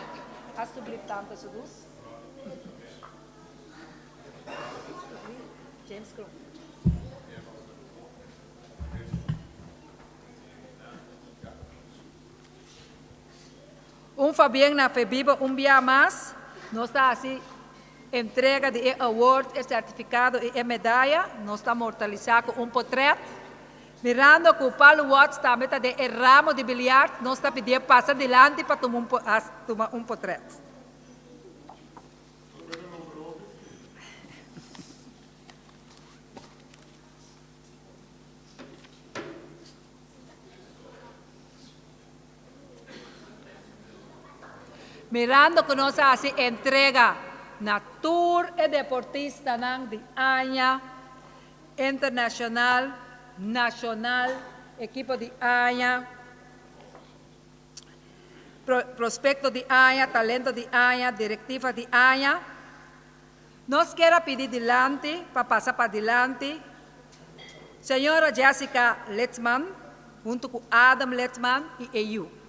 Has tu blir tanto isso dos? James Crow. Fabián na Febiba, dia mais, nós está assim. Entrega de award, certificado e medalha, nós estamos mortalizando com portrait. Mirando que o Paulo Watts também está de ramo de bilhar, nós estamos pedindo passar adiante para tomar portrait. Mirando que nós assim entrega na Tour e Deportista nang de Anya, Internacional, Nacional, equipo de Anya, prospecto de Anya, talento de Anya, directiva de Anya. Nós queremos pedir adelante, para passar para adelante, senhora Jessica Letzman, junto com Adam Letzman e EU.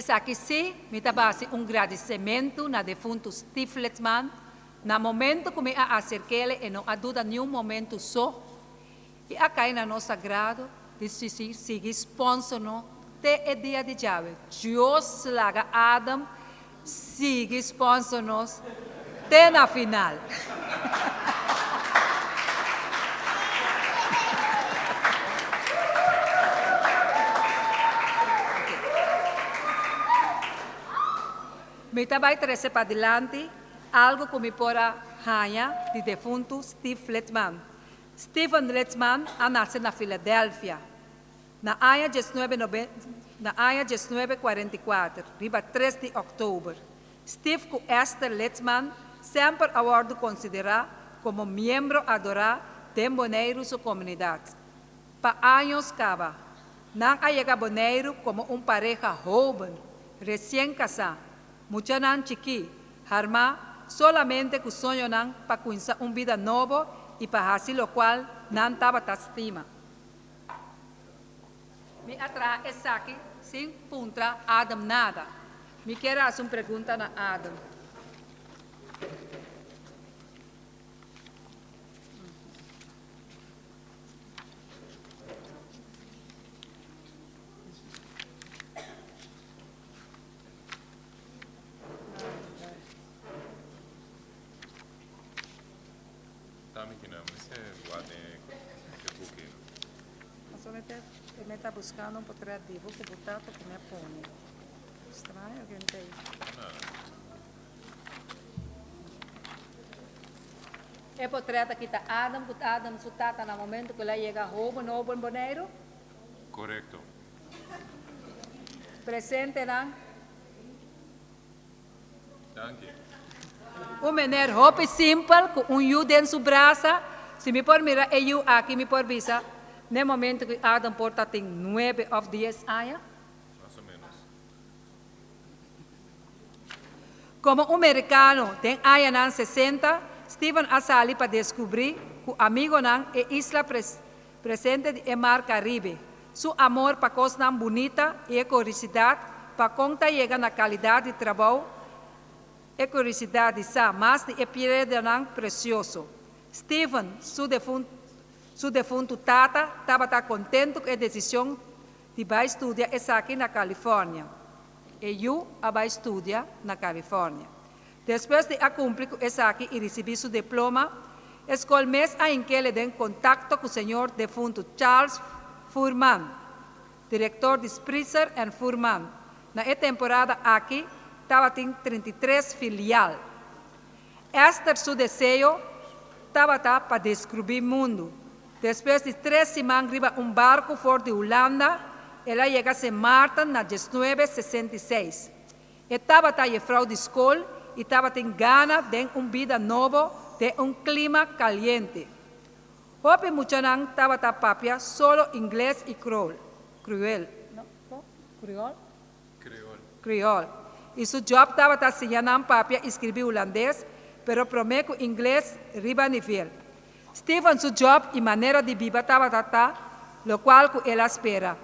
Essa aqui sim, me base agradecimento na defunto Steve Letman, na momento que me acerquei e não há dúvida nenhum momento só. E aqui na nossa grado, de seguir sponsor no, até o dia de hoje. Deus laga Adam, sigue sponsor nos, até na final. Me vai trazer para adelante algo que me pora ganha de defunto Steve Letman. Stephen Letman nasceu na Filadélfia, na área 1944, riba 3 de outubro. Steve com Esther Letman sempre award considerado como membro adorado de Bonaire sua comunidade. Para anos cava, não chega Bonaire como pareja jovem, recém-casada. Mucha nan chiqui, harma solamente que sonho nan para começar vida nova e para fazer lo qual nan estava estima. Me atrai essa aqui sem puntra Adam nada. Me quero fazer uma pergunta na Adam. Ele está buscando portrait de você botar que me põe. Estranho, alguém tem. É portrait que está Adam sutata no momento que ele chega roubo novo em Bonaire? Correcto. Presente, não? Danke. Menino roupa simples, com U dentro do braço. Se me por mirar, eu aqui me por visa. No momento que Adam porta tem 9 ou 10 anos. Mais ou menos. Como americano tem anos 60, Steven asali para descobrir que o amigo nan é isla presente de Mar Caribe. Su amor para coisa bonita e curiosidade para conta chega na qualidade de trabalho e curiosidade sa mas de perigo nan precioso. Steven, su defunto tata estava contente com a decisão de vai estudar aqui na Califórnia. E eu vai estudar na Califórnia. Depois de cumprir com aqui e receber seu diploma, escolhe mês em que ele tem contato com o senhor defunto Charles Furman, diretor de Spritzer and Furman. Na temporada aqui, estava tem 33 filial. Este seu desejo estava para descobrir o mundo. Depois de 3 semanas, riba barco fora de Holanda, ela chega a Martin na 1966. Estava a frau de escola e estava em gana de vida nova, de clima caliente. Hope mucho não estava a papia solo inglês e cruel. Creole. E seu job estava a ensinar papia e escrever holandês, pero prometo inglês riba nível. Steven, seu job e maneira de viver estava lo qual ele espera.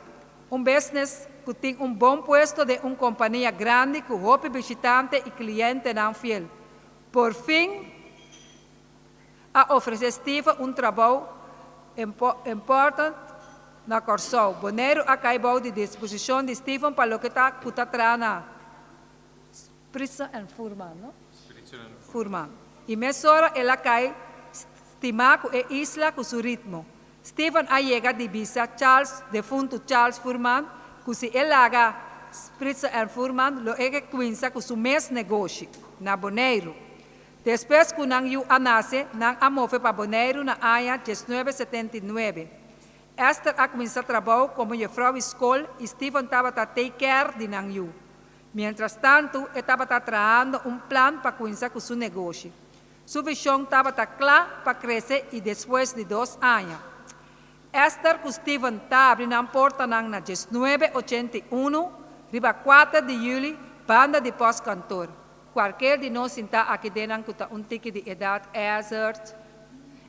Business que tem bom puesto de companhia grande que hope visitante e cliente não fiel. Por fim, a oferecer Steven trabalho importante na Corsol. Bonaire acabou de disposição de Steven para o que está na Spritzer and Furman, não? Furman. E mesora ela cai estimar que é isla com seu ritmo. Steven a chega de visa Charles, defunto Charles Furman, que se ele haga Spritzer and Furman, lo é que com seu mesmo negócio, na Bonaire. Depois que não eu nasce, não amove para Bonaire na área 1979. Esther a começar trabalho como frau escola e Steven estava a take care de não eu. Mientras tanto, estava trabalhando plano para começar com seu negócio. Sua visão estava clara para crescer e depois de 2 anos. Esther com Steven estava na porta na 1981, riba 4 de julho, banda de pós-cantor. Qualquer de nós está aqui dentro com tique de idade, Ezert,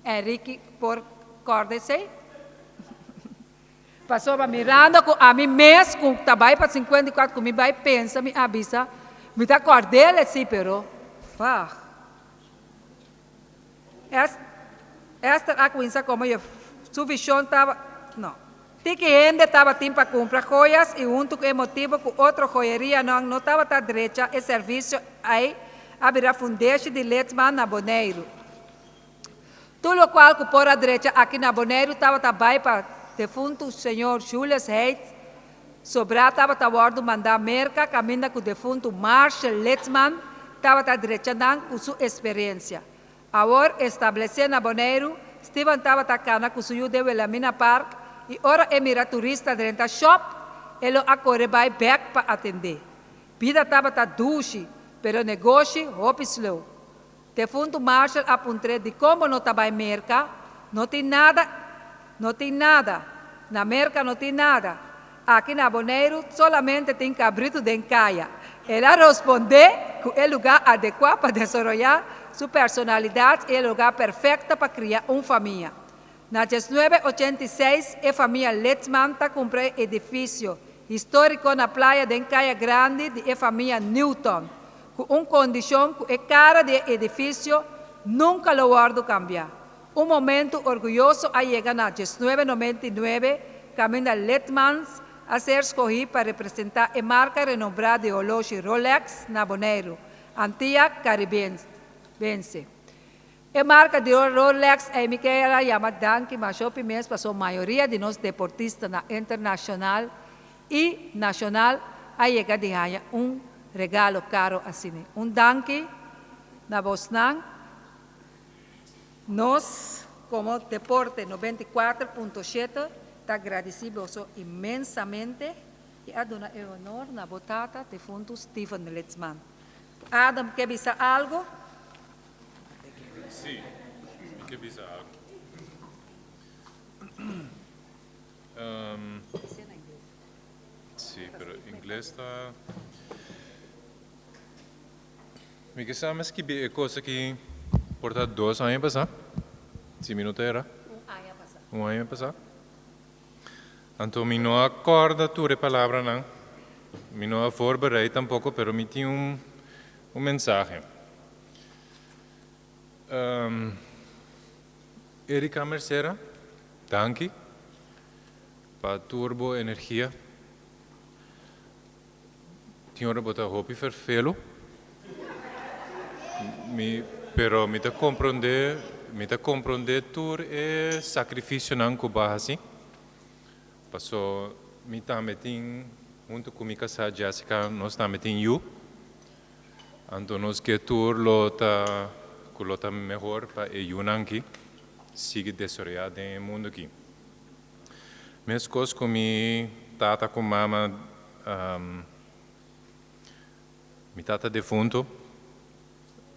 Henrique, por cordese. Passou mirando com a mim mês, com trabalho para 54, com me vai pensa, me avisa, me dá cordel assim, pero, fá. Esta coisa como eu, suficiente estava, não. Tem que gente estava tempo para comprar joias e junto com o motivo com outra joieria não estava à direita e serviço aí, abrirá fundeixe de Letman na Bonaire. Tudo o qual que por a direita aqui na Bonaire estava trabalho para defunto senhor Julius Hayes, sobrar estava a bordo mandar merca, caminha com o defunto Marshall Letman, estava à direita com sua experiência. Agora, estabelecer na Bonaire, Steven estava atacando com o seu de Wilhelmina Park, e ora é mira turista dentro da shop, ele agora vai back para atender. Vida estava a duche, pero negócio, hope slow. Defunto Marshall apontou de como não estava em merca, não tem nada, na merca não tem nada. Aqui na Bonaire, solamente tem cabrito de encaia. Ela respondeu que é o lugar adequado para desenvolver sua personalidade e o lugar perfeito para criar uma família. Na 1986, a família Letman comprou edifício histórico na praia de Encaia Grande de família Newton, com uma condição que a cara do edifício nunca lo guardo cambiar. Um momento orgulhoso a chegar na 1999, caminho Letmans a ser escolhido para representar a marca renombrada de relógio Rolex na Bonaire, antiga caribense. A marca de Rolex é me quer chamar que mas shopping mês passou a maioria de nós deportistas na internacional e nacional a chegar de ganhar regalo caro assim. Danke na Bosnan. Nós, como Deporte 94.7, está agradecidos imensamente e a donar o honor na botada de fundo Steven Letzman. Adam, quer dizer algo? Sim, quer dizer algo. Sim, pero inglês está... Me que sabe que é coisa que porta 2 anos passar? 5 minutos era? Um ano passar. Então, me não acorda tudo a palavra, não. Me não voorbereid tampouco, pero me tinha mensagem. Erika Mercera, danke para turbo energia. Tinha hora botar roupa vervelo. Pero me te compreender tur e sacrifício não cuba assim. Passou me também tem junto com minha casa Jessica nós também tem you. Então nós que tur lota melhor para eu aqui siga desarrollar no mundo aqui. Minhas coisas com minha tata com mama, minha tata defunto.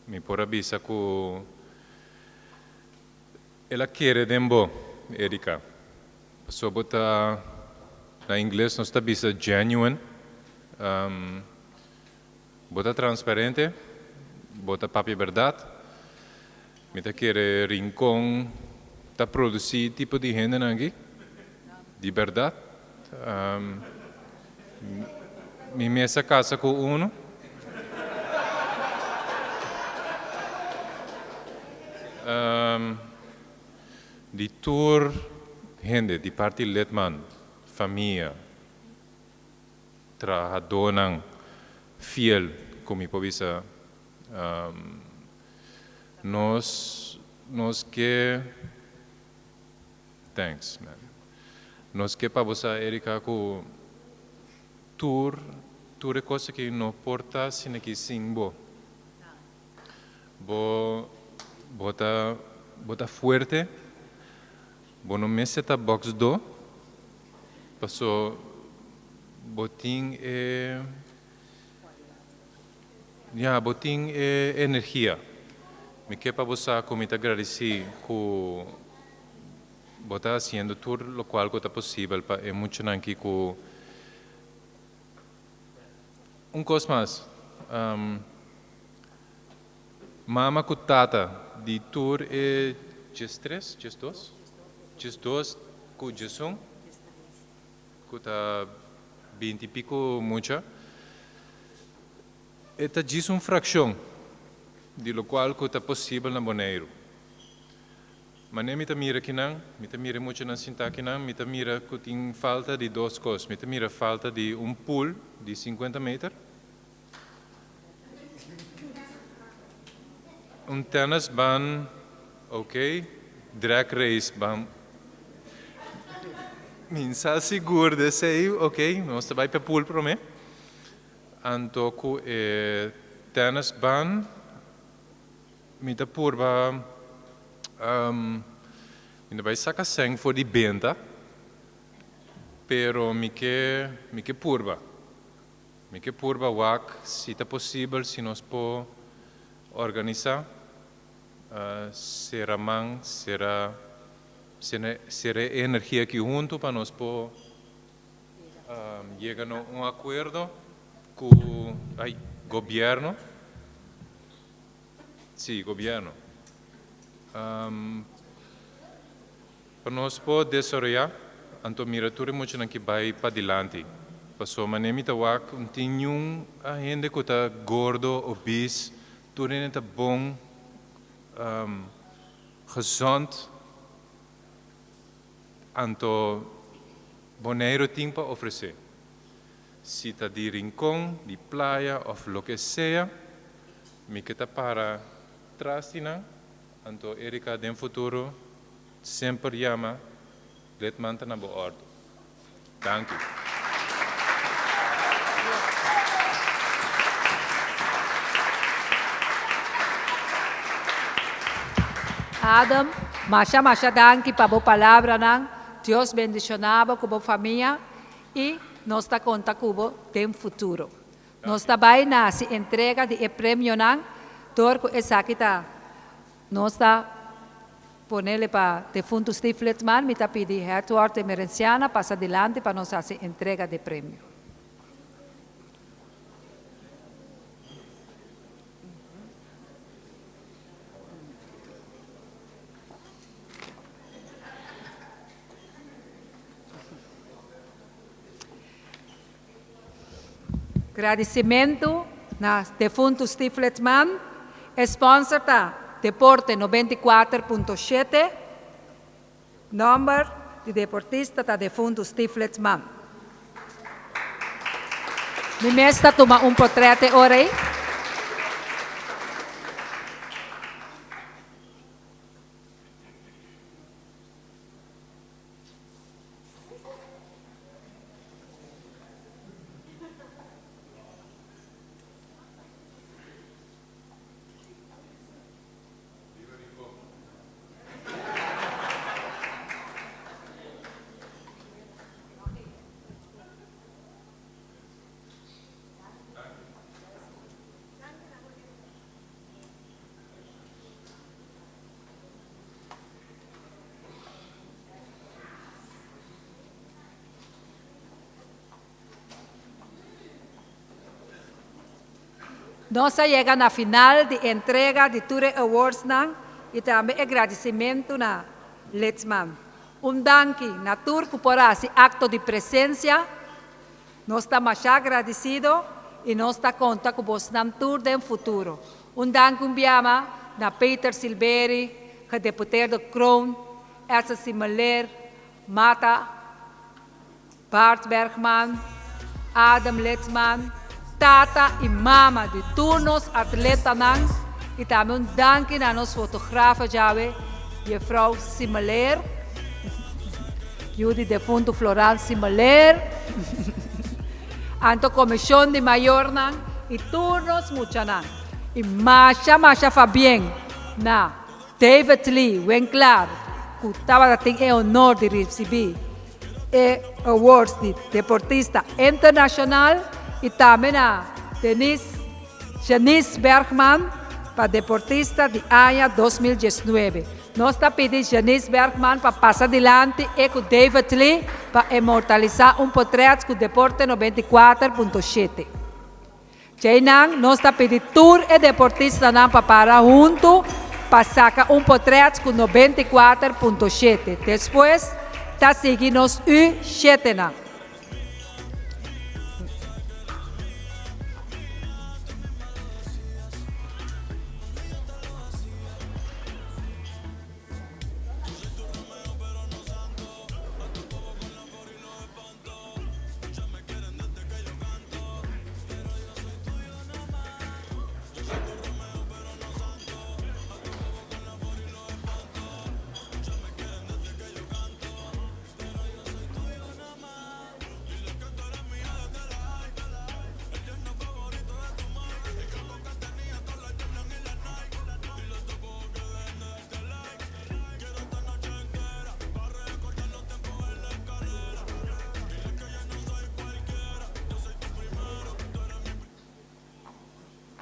Me por avisa que ela quer dembo, Erika. Só botar na inglês nós avisa genuine, bota transparente, bota papel verdade. Me tá quer rincón, tá produzir tipo de gente aqui, de verdade. Me mesa casa com uno. De tour gente de parte Letman, família, trabalhador, fiel, como eu posso dizer, nós que thanks, man. Nós que para você, Erika, que tour é coisa que não porta sem que simbo, bota fuerte, no me seta box do, passou botin botin energia. Me que para você como te agradeci que bota haciendo tudo o qual é possível para muito aqui que coisa mais. Mama com tata de tour é gestos com gesum kuta 20 y pico mucha. Esta es una fracción, de lo cual kuta posible na Bonaire. Mas me mira aqui não, me mira muito na cinta aqui não, me mira que tem falta de duas coisas, me mira falta de pool de 50 metros, tennis ban, ok, drag race ban. Minsa seguro de sei, ok, nós vai para pool para mim. Anto tennis ban, me purba ainda vai sacar sangue for de benta, pero me que purba wak, se é possível, se nós po organizar, será energia aqui junto para nós po chegar a acordo com o governo, sim, governo. Para nós poder desarrollar, então miratura muito não que vai para adiante. Passou mas nem me tawa tem nenhum a gente que está gordo, obese, tudo nem está bom, gezond. Então Bonaire tem para oferecer. Se está de rincão, de praia ou o que seja, me que está para trás então Erika no futuro sempre chama Letman na boa ordem. Dank u. Adam, masha danke para a palavra nang. Deus bendicionava com a família e nós está conta com tem futuro. Nós também nasce entrega de prêmio nang, torco essa aqui tá. Nós está ponerle para defunto Steve Letman, me está pedindo headquarter emergenciana, passa adelante para nós fazer entrega de prêmio. Agradecimento na defunto Steve Letman, sponsor tá Deporte 94.7, número de Deportista tá defunto Steve Letman. Mi mesta toma portreto ora aí. Nós chegamos na final de entrega de Ture Awards e também agradecimento na Letman. Danke na Tour que por esse acto de presença. Nós estamos muito agradecidos e nós estamos conta com você na Tour do futuro. Danke biama na Peter Silveri, que é deputado Kroon, Elsa Simeler, Mata, Bart Bergman, Adam Letman, tata e mama de turnos atleta nang e também danke na nos fotografa jave mevrouw Simeler, Judy defunto Floral Simeler, anto comissão de maior nang e turnos mucha nang e masha fa bien na David Lee Winkler que estava tem o honor de receber awards de Deportista Internacional e também a Janice Bergman para Deportista de ano 2019. Nós estamos pedindo Janice Bergman para passar adiante e com David Lee para imortalizar portreto com o Deporte 94.7. Jainang, nós estamos pedindo Tour e Deportista para parar junto para sacar portreto com 94.7. Depois, está seguindo os U7.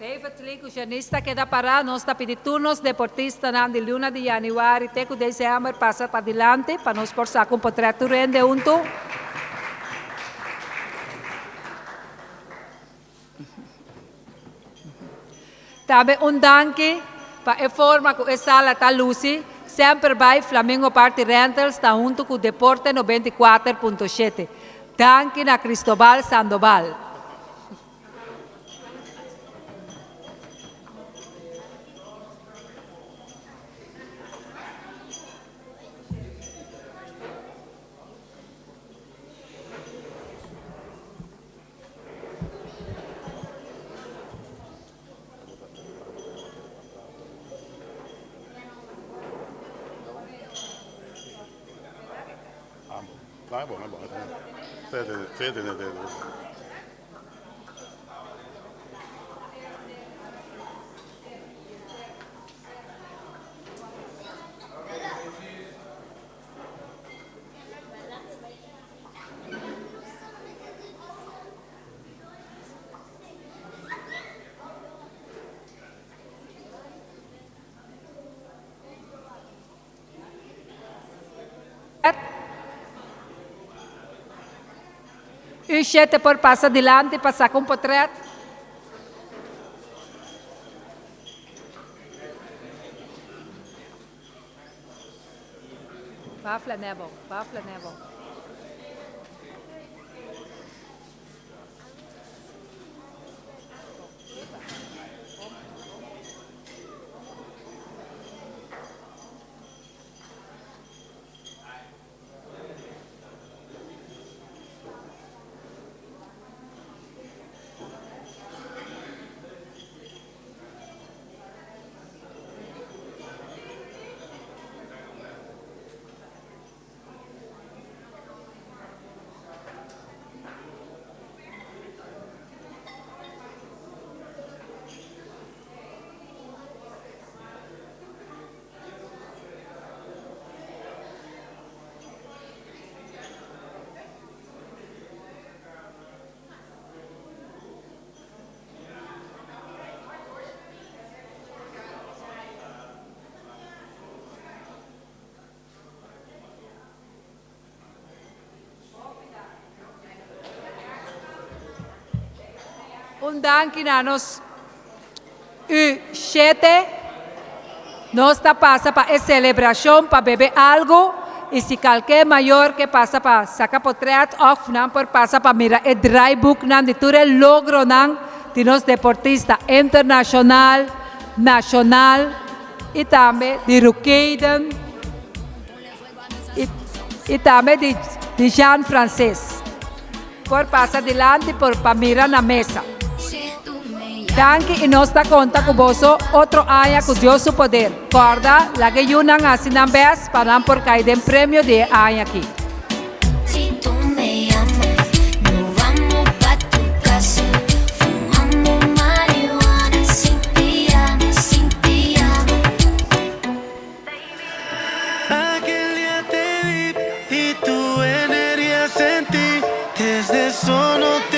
David Lee, cusionista, queda para nós pedir turnos deportista de luna de januário até que dezembro passa para adelante para nós forçar com o portreto rende junto. Também danke para a forma que a sala está Lucy, sempre vai Flamengo Party Rentals, está junto com o Deporte 94.7. Danke na Cristobal Sandoval. Vai, buona, buona. Fede. U zet por passa adiante, passar com o portreto. Wafla nebo. Danke a nós. U7, nós passa para a celebração, para beber algo, e se qualquer maior que passa para sacar portreto, ou não por passa para mirar o dry book, não, de tudo logro, não, de nós deportista internacional, nacional, e também de Ruqueiden, e também de Jean Francês. Por passar adiante, por para mirar na mesa. Danke e nós da conta com você outro ano com Deus seu poder. Corda, lá que yunang asinang bes para por cair em prêmio de ano aqui. Si tú me llamas, nos vamos pa' tu casa. Fumamos marihuana sin pijama, sin pijama. Aquel día te vi y tu energía sentí. Desde eso no te